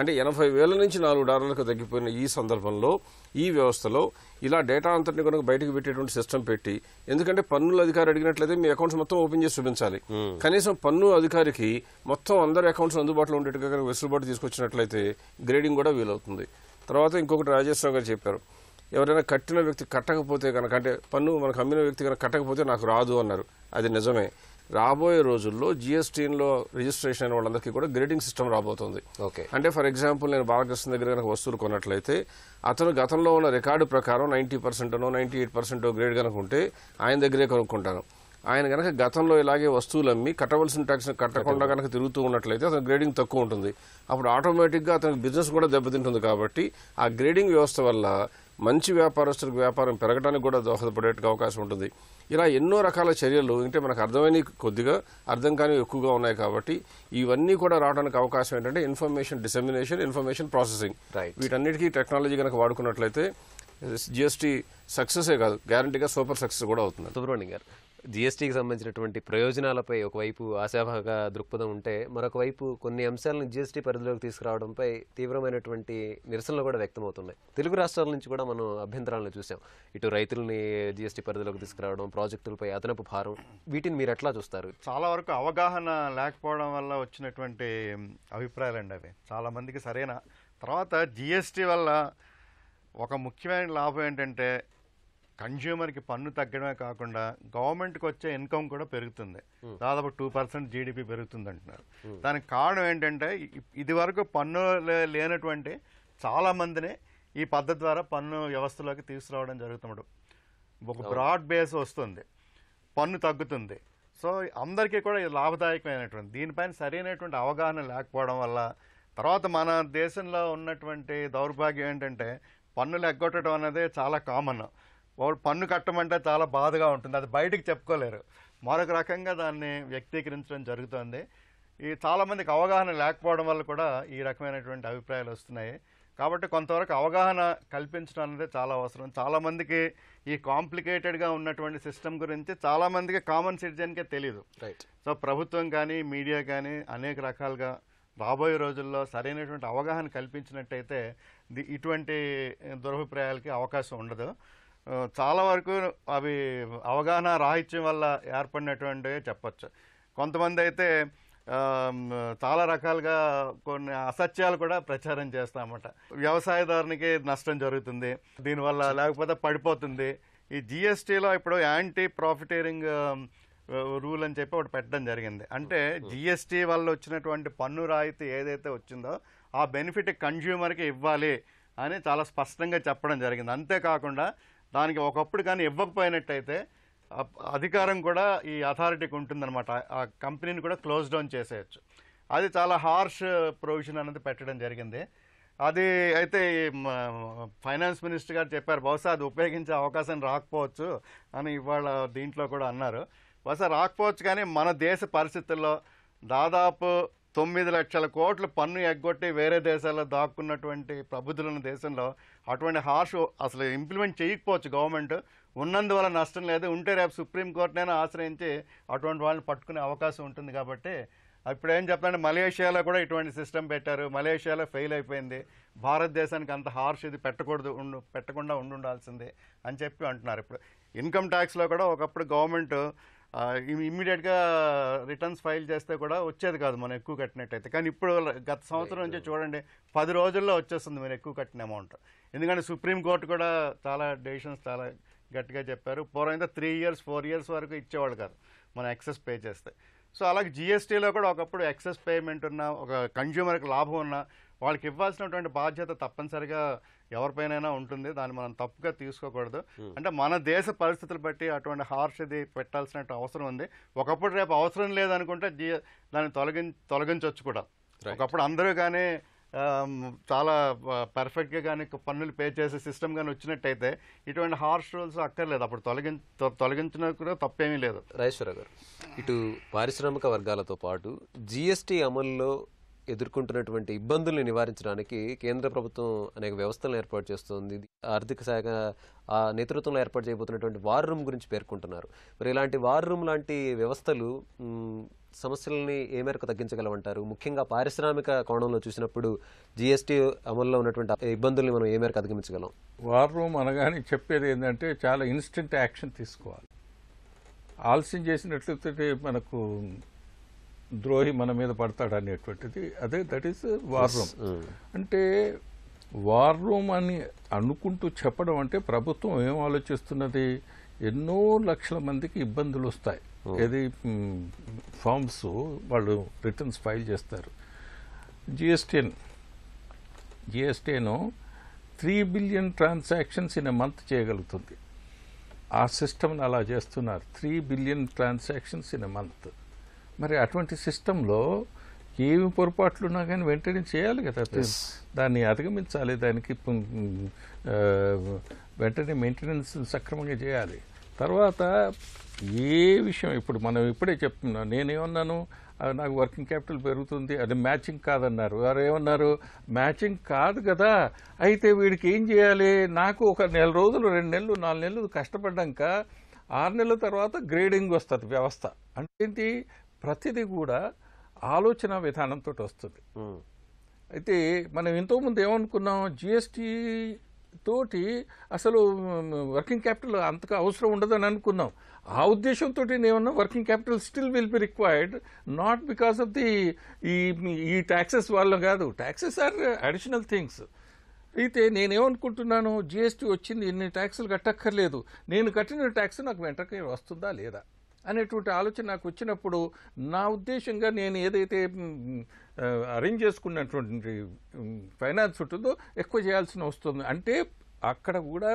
అంటే 80,000 నుంచి $4 తగ్గిపోయిన ఈ సందర్భంలో ఈ వ్యవస్థలో ఇలా డేటా అంతటిని కనుక బయటకు పెట్టేటువంటి సిస్టమ్ పెట్టి, ఎందుకంటే పన్నుల అధికారి అడిగినట్లయితే మీ అకౌంట్స్ మొత్తం ఓపెన్ చేసి చూపించాలి. కనీసం పన్ను అధికారికి మొత్తం అందరి అకౌంట్స్ అందుబాటులో ఉండేట్టుగా కనుక వెసులుబాటు తీసుకొచ్చినట్లయితే గ్రేడింగ్ కూడా వీలవుతుంది. తర్వాత ఇంకొకటి రాజేశ్వర గారు చెప్పారు, ఎవరైనా కట్టిన వ్యక్తి కట్టకపోతే కనుక, అంటే పన్ను మనకు అమ్మిన వ్యక్తి కనుక కట్టకపోతే నాకు రాదు అన్నారు. అది నిజమే. రాబోయే రోజుల్లో జీఎస్టీలో రిజిస్ట్రేషన్ అయిన వాళ్ళందరికీ కూడా గ్రేడింగ్ సిస్టమ్ రాబోతుంది. అంటే ఫర్ ఎగ్జాంపుల్ నేను బాలకృష్ణ దగ్గర కనుక వస్తువులు కొన్నట్లయితే అతను గతంలో ఉన్న రికార్డు ప్రకారం 90% 98% గ్రేడ్ కనుక ఉంటే ఆయన దగ్గరే కొనుక్కుంటాను. ఆయన కనుక గతంలో ఇలాగే వస్తువులు అమ్మి కట్టవలసిన ట్యాక్స్ కట్టకుండా కనుక తిరుగుతూ ఉన్నట్లయితే అతని గ్రేడింగ్ తక్కువ ఉంటుంది. అప్పుడు ఆటోమేటిక్గా అతనికి బిజినెస్ కూడా దెబ్బతింటుంది. కాబట్టి ఆ గ్రేడింగ్ వ్యవస్థ వల్ల మంచి వ్యాపారస్తులకు వ్యాపారం పెరగడానికి కూడా దోహదపడే అవకాశం ఉంటుంది. ఇలా ఎన్నో రకాల చర్యలు అంటే మనకు అర్థమైనవి కొద్దిగా, అర్థం కానివి ఎక్కువగా ఉన్నాయి. కాబట్టి ఇవన్నీ కూడా రావడానికి అవకాశం ఏంటంటే ఇన్ఫర్మేషన్ డిసెమినేషన్, ఇన్ఫర్మేషన్ ప్రాసెసింగ్. వీటన్నిటికీ టెక్నాలజీ కనుక వాడుకున్నట్లయితే జీఎస్టీ సక్సెసే కాదు, గ్యారంటీగా సూపర్ సక్సెస్ కూడా అవుతుంది. సుబ్రహ్మణ్యం గారు, జీఎస్టీకి సంబంధించినటువంటి ప్రయోజనాలపై ఒకవైపు ఆశాభాగ దృక్పథం ఉంటే, మరొక వైపు కొన్ని అంశాలను జీఎస్టీ పరిధిలోకి తీసుకురావడంపై తీవ్రమైనటువంటి నిరసనలు కూడా వ్యక్తమవుతున్నాయి. తెలుగు రాష్ట్రాల నుంచి కూడా మనం అభ్యంతరాలను చూసాం. ఇటు రైతులని జీఎస్టీ పరిధిలోకి తీసుకురావడం, ప్రాజెక్టులపై అదనపు భారం, వీటిని మీరు ఎట్లా చూస్తారు? చాలా వరకు అవగాహన లేకపోవడం వల్ల వచ్చినటువంటి అభిప్రాయాలండి అవి. చాలా మందికి సరైన తర్వాత జీఎస్టీ వల్ల ఒక ముఖ్యమైన లాభం ఏంటంటే కన్జ్యూమర్కి పన్ను తగ్గడమే కాకుండా గవర్నమెంట్కి వచ్చే ఇన్కమ్ కూడా పెరుగుతుంది. దాదాపు 2% జీడిపి పెరుగుతుంది అంటున్నారు. దానికి కారణం ఏంటంటే ఇది వరకు పన్ను లేనటువంటి చాలా మందిని ఈ పద్ధతి ద్వారా పన్ను వ్యవస్థలోకి తీసుకురావడం జరుగుతున్నాడు. ఒక బ్రాడ్ బేస్ వస్తుంది, పన్ను తగ్గుతుంది. సో అందరికీ కూడా ఇది లాభదాయకమైనటువంటి, దీనిపైన సరైనటువంటి అవగాహన లేకపోవడం వల్ల తర్వాత మన దేశంలో ఉన్నటువంటి దౌర్భాగ్యం ఏంటంటే పన్నులు ఎగ్గొట్టడం అనేది చాలా కామన్. వాళ్ళు పన్ను కట్టమంటే చాలా బాధగా ఉంటుంది, అది బయటికి చెప్పుకోలేరు. మరొక రకంగా దాన్ని వ్యక్తీకరించడం జరుగుతుంది. ఈ చాలామందికి అవగాహన లేకపోవడం వల్ల కూడా ఈ రకమైనటువంటి అభిప్రాయాలు వస్తున్నాయి. కాబట్టి కొంతవరకు అవగాహన కల్పించడం అనేది చాలా అవసరం. చాలామందికి ఈ కాంప్లికేటెడ్గా ఉన్నటువంటి సిస్టమ్ గురించి చాలామందికి కామన్ సిటిజన్కే తెలియదు. సో ప్రభుత్వం కానీ మీడియా కానీ అనేక రకాలుగా రాబోయే రోజుల్లో సరైనటువంటి అవగాహన కల్పించినట్టయితే ఇటువంటి దురభిప్రాయాలకి అవకాశం ఉండదు. చాలా వరకు అవి అవగాహన రాహిత్యం వల్ల ఏర్పడినటువంటివి చెప్పచ్చు. కొంతమంది అయితే చాలా రకాలుగా కొన్ని అసత్యాలు కూడా ప్రచారం చేస్తామన్నమాట. వ్యవసాయదారునికి నష్టం జరుగుతుంది దీనివల్ల, లేకపోతే పడిపోతుంది. ఈ జిఎస్టీలో ఇప్పుడు యాంటీ ప్రాఫిటీరింగ్ రూల్ అని చెప్పి ఒకటి పెట్టడం జరిగింది. అంటే జిఎస్టీ వల్ల వచ్చినటువంటి పన్ను రాయితీ ఏదైతే వచ్చిందో ఆ బెనిఫిట్ కన్జ్యూమర్కి ఇవ్వాలి అని చాలా స్పష్టంగా చెప్పడం జరిగింది. అంతేకాకుండా దానికి ఒకప్పుడు కానీ ఇవ్వకపోయినట్టయితే అధికారం కూడా ఈ అథారిటీకి ఉంటుందన్నమాట. ఆ కంపెనీని కూడా క్లోజ్ డౌన్ చేసేయచ్చు. అది చాలా హార్ష్ ప్రొవిజన్ అనేది పెట్టడం జరిగింది. అది అయితే ఫైనాన్స్ మినిస్టర్ గారు చెప్పారు, బహుశా అది ఉపయోగించే అవకాశం రాకపోవచ్చు అని ఇవాళ దీంట్లో కూడా అన్నారు. బహుశా రాకపోవచ్చు, కానీ మన దేశ పరిస్థితుల్లో దాదాపు 9 లక్షల కోట్లు పన్ను ఎగ్గొట్టి వేరే దేశాల్లో దాక్కున్నటువంటి ప్రబుద్ధులున్న దేశంలో అటువంటి హార్ష్ అసలు ఇంప్లిమెంట్ చేయకపోవచ్చు గవర్నమెంట్. ఉన్నందువల్ల నష్టం లేదు, ఉంటే రేపు సుప్రీంకోర్టునైనా ఆశ్రయించి అటువంటి వాళ్ళని పట్టుకునే అవకాశం ఉంటుంది. కాబట్టి ఇప్పుడు ఏం చెప్పాలంటే మలేషియాలో కూడా ఇటువంటి సిస్టమ్ పెట్టారు, మలేషియాలో ఫెయిల్ అయిపోయింది. భారతదేశానికి అంత హార్ష్ ఇది పెట్టకుండా ఉండాల్సింది అని చెప్పి అంటున్నారు. ఇప్పుడు ఇన్కమ్ ట్యాక్స్లో కూడా ఒకప్పుడు గవర్నమెంట్ ఇమ్మీడియట్గా రిటర్న్స్ ఫైల్ చేస్తే కూడా వచ్చేది కాదు మనం ఎక్కువ కట్టినట్టయితే. కానీ ఇప్పుడు గత సంవత్సరం నుంచి చూడండి 10 రోజుల్లో వచ్చేస్తుంది మీరు ఎక్కువ కట్టిన అమౌంట్. ఎందుకంటే సుప్రీంకోర్టు కూడా చాలా డెసిషన్స్ చాలా గట్టిగా చెప్పారు. పూర్వం 3 years 4 years వరకు ఇచ్చేవాళ్ళు కాదు మనం ఎక్సెస్ పే చేస్తే. సో అలాగే జిఎస్టీలో కూడా ఒకప్పుడు ఎక్సెస్ పేమెంట్ ఉన్న ఒక కన్జ్యూమర్కి లాభం ఉన్న వాళ్ళకి ఇవ్వాల్సినటువంటి బాధ్యత తప్పనిసరిగా ఎవరిపైనైనా ఉంటుంది. దాన్ని మనం తప్పుగా తీసుకోకూడదు. అంటే మన దేశ పరిస్థితులు బట్టి అటువంటి హార్ష్ ఇది పెట్టాల్సిన అవసరం ఉంది. ఒకప్పుడు రేపు అవసరం లేదనుకుంటే దాన్ని తొలగించవచ్చు కూడా. ఒకప్పుడు అందరూ కానీ చాలా పర్ఫెక్ట్గా కానీ పన్నులు పే చేసే సిస్టమ్ కానీ వచ్చినట్టయితే ఇటువంటి హార్ష్ రూల్స్ అక్కర్లేదు. అప్పుడు తొలగించిన కూడా తప్పేమీ లేదు. రాజేశ్వర గారు, ఇటు పారిశ్రామిక వర్గాలతో పాటు జిఎస్టీ అమల్లో ఎదుర్కొంటున్నటువంటి ఇబ్బందుల్ని నివారించడానికి కేంద్ర ప్రభుత్వం అనేక వ్యవస్థలను ఏర్పాటు చేస్తుంది. ఆర్థిక శాఖ ఆ నేతృత్వంలో ఏర్పాటు చేయబోతున్నటువంటి వార్ రూమ్ గురించి పేర్కొంటున్నారు. మరి ఇలాంటి వార్ రూమ్ లాంటి వ్యవస్థలు సమస్యలని ఏ మేరకు తగ్గించగలమంటారు? ముఖ్యంగా పారిశ్రామిక కోణంలో చూసినప్పుడు జిఎస్టీ అమల్లో ఉన్నటువంటి ఇబ్బందుల్ని మనం ఏ మేరకు అధిగమించగలం? వార్ రూమ్ అనగానే చెప్పేది ఏంటంటే చాలా ఇన్స్టెంట్ యాక్షన్ తీసుకోవాలి. ఆలస్యం చేసినట్లయితే మనకు ద్రోహి మన మీద పడతాడు అనేటువంటిది అదే దట్ ఈస్ వార్ రూమ్. అంటే వార్ రూమ్ అని అనుకుంటూ చెప్పడం అంటే ప్రభుత్వం ఏం ఆలోచిస్తున్నది, ఎన్నో లక్షల మందికి ఇబ్బందులు వస్తాయి. ఏది ఫార్మ్స్ వాళ్ళు రిటర్న్స్ ఫైల్ చేస్తారు. జిఎస్టీను 3 billion transactions in a month చేయగలుగుతుంది. ఆ సిస్టమ్ని అలా చేస్తున్నారు, 3 billion transactions in a month. మరి అటువంటి సిస్టంలో ఏమి పొరపాట్లున్నా కానీ వెంటనే చేయాలి కదా, దాన్ని అధిగమించాలి, దానికి వెంటనే మెయింటెనెన్స్ సక్రమంగా చేయాలి. తర్వాత ఏ విషయం ఇప్పుడు మనం ఇప్పుడే చెప్తున్నాం, నేనేమన్నాను నాకు వర్కింగ్ క్యాపిటల్ పెరుగుతుంది అది మ్యాచింగ్ కాదన్నారు. వారు ఏమన్నారు మ్యాచింగ్ కాదు కదా, అయితే వీడికి ఏం చేయాలి, నాకు ఒక 1 నెల రోజులు 2 నెలలు 4 నెలలు కష్టపడ్డాక 6 నెలల తర్వాత గ్రేడింగ్ వస్తుంది వ్యవస్థ. అంటే ఏంటి, ప్రతిదీ కూడా ఆలోచన విధానంతో వస్తుంది. అయితే మనం ఇంతకుముందు ఏమనుకున్నాం, జిఎస్టీ తోటి అసలు వర్కింగ్ క్యాపిటల్ అంతగా అవసరం ఉండదని అనుకున్నాం. ఆ ఉద్దేశంతో ఏమన్నా working capital still will be required, not because of the ఈ ట్యాక్సెస్ వల్ల కాదు. Taxes are additional things. అయితే నేనేమనుకుంటున్నాను, జిఎస్టీ వచ్చింది, ఇన్ని ట్యాక్సులు కట్టక్కర్లేదు, నేను కట్టిన ట్యాక్స్ నాకు వెంటనే వస్తుందా లేదా అనేటువంటి ఆలోచన నాకు వచ్చినప్పుడు నా ఉద్దేశంగా నేను ఏదైతే అరేంజ్ చేసుకున్నటువంటి ఫైనాన్స్ ఉంటుందో ఎక్కువ చేయాల్సిన వస్తుంది. అంటే అక్కడ కూడా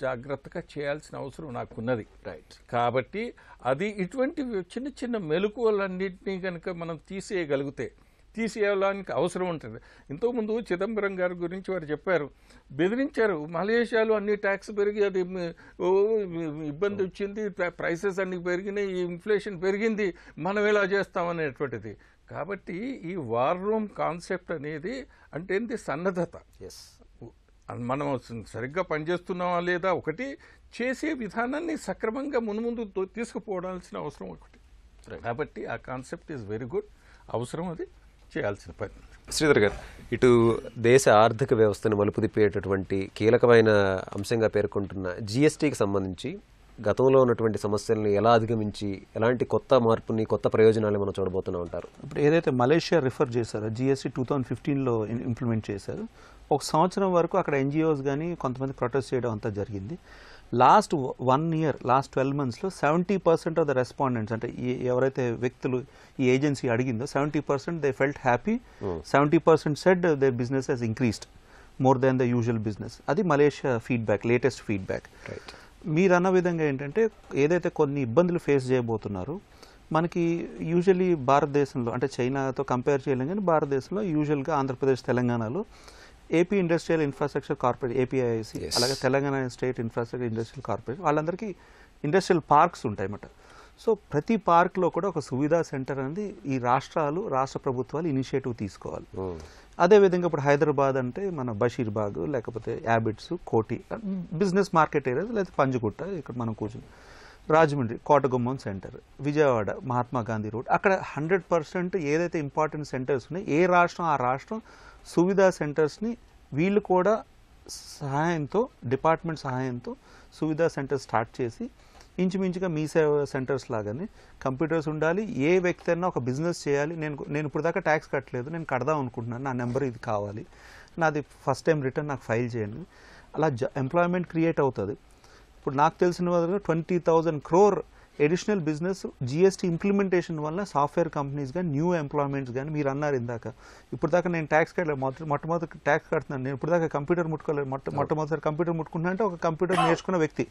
జాగ్రత్తగా చేయాల్సిన అవసరం నాకున్నది. రైట్. కాబట్టి అది ఇటువంటి చిన్న చిన్న మెలకువలన్నింటినీ కనుక మనం తీసేయడానికి అవసరం ఉంటుంది. ఇంతకుముందు చిదంబరం గారి గురించి వారు చెప్పారు, బెదిరించారు, మలేషియాలో అన్ని ట్యాక్స్ పెరిగి అది ఇబ్బంది వచ్చింది, ప్రైసెస్ అన్ని పెరిగినాయి, ఈ ఇన్ఫ్లేషన్ పెరిగింది, మనం ఎలా చేస్తామనేటువంటిది. కాబట్టి ఈ వార్ రూమ్ కాన్సెప్ట్ అనేది అంటే ఏంటి, సన్నద్ధత. మనం సరిగ్గా పనిచేస్తున్నామా లేదా, ఒకటి చేసే విధానాన్ని సక్రమంగా మున్ముందు తీసుకుపోవాల్సిన అవసరం ఒకటి. కాబట్టి ఆ కాన్సెప్ట్ ఈజ్ వెరీ గుడ్, అవసరం, అది చేయాల్సిన పని. శ్రీధర్ గారు, ఇటు దేశ ఆర్థిక వ్యవస్థను మలుపు తిప్పేటటువంటి కీలకమైన అంశంగా పేర్కొంటున్న జిఎస్టీకి సంబంధించి గతంలో ఉన్నటువంటి సమస్యలను ఎలా అధిగమించి ఎలాంటి కొత్త మార్పుని, కొత్త ప్రయోజనాలు మనం చూడబోతూనే ఉంటారు. ఇప్పుడు ఏదైతే మలేషియా రిఫర్ చేశారో, జిఎస్టీ 2015లో ఇంప్లిమెంట్ చేశారు. ఒక సంవత్సరం వరకు అక్కడ ఎన్జిఓస్ కానీ కొంతమంది ప్రొటెస్ట్ చేయడం అంతా జరిగింది. లాస్ట్ 1 year, లాస్ట్ 12 monthsలో 70% ఆఫ్ ద రెస్పాండెంట్స్, అంటే ఎవరైతే వ్యక్తులు ఈ ఏజెన్సీ అడిగిందో 70% they felt happy, 70% said their business has increased more than the usual business. అది మలేషియా ఫీడ్బ్యాక్, లేటెస్ట్ ఫీడ్బ్యాక్. మీరు అన్న విధంగా ఏంటంటే ఏదైతే కొన్ని ఇబ్బందులు ఫేస్ చేయబోతున్నారో, మనకి యూజువల్లీ భారతదేశంలో, అంటే చైనాతో కంపేర్ చేయలేం కానీ భారతదేశంలో యూజువల్గా ఆంధ్రప్రదేశ్, తెలంగాణలో AP industrial infrastructure corporation, APIIC, అలాగే Telangana state infrastructure industrial corporation, వాళ్ళందరికీ ఇండస్ట్రియల్ పార్క్స్ ఉంటాయన్నమాట. సో ప్రతి పార్క్లో కూడా ఒక సువిధా సెంటర్ అనేది ఈ రాష్ట్ర ప్రభుత్వాలు ఇనిషియేటివ్ తీసుకోవాలి. అదేవిధంగా ఇప్పుడు హైదరాబాద్ అంటే మన బషీర్బాగ్, లేకపోతే యాబిట్స్, కోటి బిజినెస్ మార్కెట్ ఏరియాస్, లేకపోతే పంజగుట్ట ఇక్కడ మనం కూర్చుని, రాజమండ్రి కోటగుమ్మం సెంటర్, విజయవాడ మహాత్మా గాంధీ రోడ్, అక్కడ 100% ఏదైతే ఇంపార్టెంట్ సెంటర్స్ ఉన్నాయి, ఏ రాష్ట్రం ఆ రాష్ట్రం సువిధా సెంటర్స్ని వీళ్ళు కూడా సహాయంతో, డిపార్ట్మెంట్ సహాయంతో సువిధా సెంటర్స్ స్టార్ట్ చేసి ఇంచుమించుగా మీ సేవ సెంటర్స్ లాగానే కంప్యూటర్స్ ఉండాలి. ఏ వ్యక్తి అయినా ఒక బిజినెస్ చేయాలి, నేను ఇప్పుడు దాకా ట్యాక్స్ కట్టలేదు, నేను కడదాం అనుకుంటున్నాను, నా నెంబర్ ఇది కావాలి, నాది ఫస్ట్ టైం రిటర్న్ నాకు ఫైల్ చేయండి, అలా ఎంప్లాయ్మెంట్ క్రియేట్ అవుతుంది. ఇప్పుడు నాకు తెలిసిన వరకు 20,000 crore additional business GST implementation వల్ల సాఫ్ట్వేర్ కంపెనీస్ కానీ, న్యూ ఎంప్లాయ్మెంట్స్ కానీ. మీరు అన్నారు ఇందాక, ఇప్పుడు దాకా నేను ట్యాక్స్ కట్టలేదు, మొట్టమొదటి ట్యాక్స్ కడుతున్నాను, నేను ఇప్పుడు దాకా కంప్యూటర్ ముట్టుకోలేదు, మొట్టమొదటిసారి కంప్యూటర్ ముట్టుకున్నా అంటే ఒక కంప్యూటర్ నేర్చుకున్న వ్యక్తి,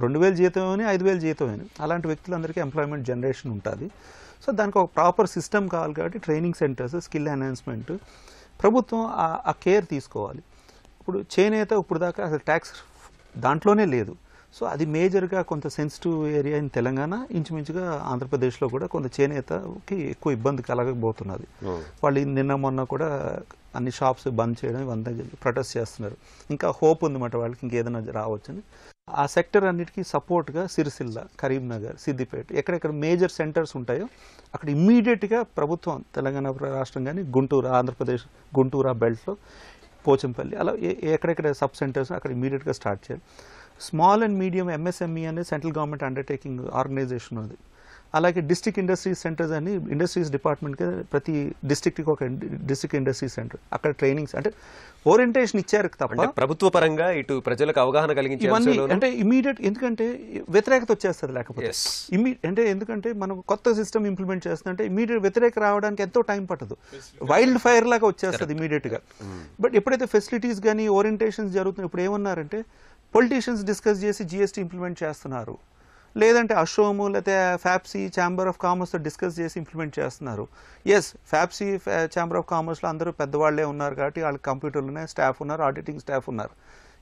2,000 జీతం అని, 5,000 జీతం అని, అలాంటి వ్యక్తులందరికీ ఎంప్లాయ్మెంట్ జనరేషన్ ఉంటుంది. సో దానికి ఒక ప్రాపర్ సిస్టమ్ కావాలి. కాబట్టి ట్రైనింగ్ సెంటర్స్, స్కిల్ ఎన్హాన్స్మెంట్, ప్రభుత్వం ఆ కేర్ తీసుకోవాలి. ఇప్పుడు చేనేత ఇప్పుడు దాకా అసలు ట్యాక్స్ దాంట్లోనే లేదు. సో అది మేజర్గా కొంత సెన్సిటివ్ ఏరియా ఇన్ తెలంగాణ, ఇంచుమించుగా ఆంధ్రప్రదేశ్లో కూడా కొంత చేనేతకి ఎక్కువ ఇబ్బంది కలగబోతున్నది. వాళ్ళు నిన్న మొన్న కూడా అన్ని షాప్స్ బంద్ చేయడం ఇవంతా ప్రొటెస్ట్ చేస్తున్నారు. ఇంకా హోప్ ఉందన్నమాట వాళ్ళకి ఇంకేదైనా రావచ్చని. ఆ సెక్టర్ అన్నిటికీ సపోర్ట్గా సిరిసిల్ల, కరీంనగర్, సిద్దిపేట, ఎక్కడెక్కడ మేజర్ సెంటర్స్ ఉంటాయో అక్కడ ఇమ్మీడియట్గా ప్రభుత్వం, తెలంగాణ రాష్ట్రం కానీ, గుంటూరు, ఆంధ్రప్రదేశ్ గుంటూరు బెల్ట్లో పోచంపల్లి, అలా ఎక్కడెక్కడ సబ్ సెంటర్స్ అక్కడ ఇమ్మీడియట్గా స్టార్ట్ చేయాలి. స్మాల్ అండ్ మీడియం ఎంఎస్ఎంఈ అనేది సెంట్రల్ గవర్నమెంట్ అండర్టేకింగ్ ఆర్గనైజేషన్ ఉంది. అలాగే డిస్ట్రిక్ట్ ఇండస్ట్రీస్ సెంటర్స్ అని ఇండస్ట్రీస్ డిపార్ట్మెంట్కి ప్రతి డిస్ట్రిక్ట్కి ఒక డిస్ట్రిక్ట్ ఇండస్ట్రీస్ సెంటర్, అక్కడ ట్రైనింగ్స్ అంటే ఓరియంటేషన్ ఇచ్చారు తప్ప ప్రభుత్వ పరంగా ఇటు ప్రజలకు అవగాహన కలిగించే ఇవన్నీ అంటే ఇమీడియట్, ఎందుకంటే వ్యతిరేకత వచ్చేస్తుంది లేకపోతే అంటే ఎందుకంటే మనం కొత్త సిస్టమ్ ఇంప్లిమెంట్ చేస్తుందంటే ఇమీడియట్ వ్యతిరేక రావడానికి ఎంతో టైం పట్టదు, వైల్డ్ ఫైర్ లాగా వచ్చేస్తుంది ఇమీడియట్గా. బట్ ఎప్పుడైతే ఫెసిలిటీస్ కానీ ఓరియంటేషన్స్ జరుగుతున్నాయి, ఇప్పుడు ఏమన్నారంటే పొలిటీషియన్స్ డిస్కస్ చేసి జిఎస్టీ ఇంప్లిమెంట్ చేస్తున్నారు, లేదంటే అషోము లేకపోతే ఫ్యాప్సీ ఛాంబర్ ఆఫ్ కామర్స్తో డిస్కస్ చేసి ఇంప్లిమెంట్ చేస్తున్నారు. ఎస్, ఫ్యాప్సీ ఛాంబర్ ఆఫ్ కామర్స్లో అందరూ పెద్దవాళ్లే ఉన్నారు కాబట్టి వాళ్ళకి కంప్యూటర్లు ఉన్నాయి, స్టాఫ్ ఉన్నారు, ఆడిటింగ్ స్టాఫ్ ఉన్నారు,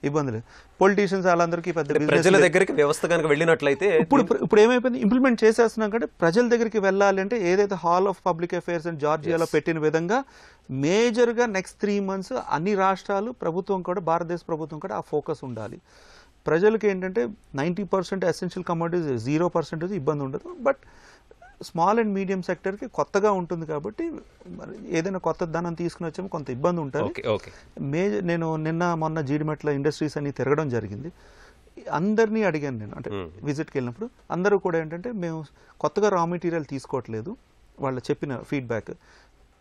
ఇబ్బంది లేదు. పొలిటీషియన్స్ వాళ్ళందరికీ పెద్ద ప్రజల దగ్గరికి వ్యవస్థ కనుక వెళ్ళినట్లయితే ఇప్పుడు ఏమైపోయింది, ఇంప్లిమెంట్ చేసేస్తున్నాం కంటే ప్రజల దగ్గరికి వెళ్ళాలి అంటే ఏదైతే hall of public affairs and జార్జియాలో పెట్టిన విధంగా మేజర్గా నెక్స్ట్ 3 months అన్ని రాష్ట్రాలు ప్రభుత్వం కూడా, భారతదేశ ప్రభుత్వం కూడా ఆ ఫోకస్ ఉండాలి. ప్రజలకి ఏంటంటే 90% ఎసెన్షియల్ కమోడిటీస్, 0% ఇబ్బంది ఉండదు. బట్ స్మాల్ అండ్ మీడియం సెక్టర్కి కొత్తగా ఉంటుంది కాబట్టి మరి ఏదైనా కొత్త ధనం తీసుకుని వచ్చామో కొంత ఇబ్బంది ఉంటుంది. నేను నిన్న మొన్న జీడిమెట్ల ఇండస్ట్రీస్ అని తిరగడం జరిగింది. అందరినీ అడిగాను నేను, అంటే విజిట్కి వెళ్ళినప్పుడు అందరూ కూడా ఏంటంటే మేము కొత్తగా రా మెటీరియల్ తీసుకోవట్లేదు, వాళ్ళు చెప్పిన ఫీడ్బ్యాక్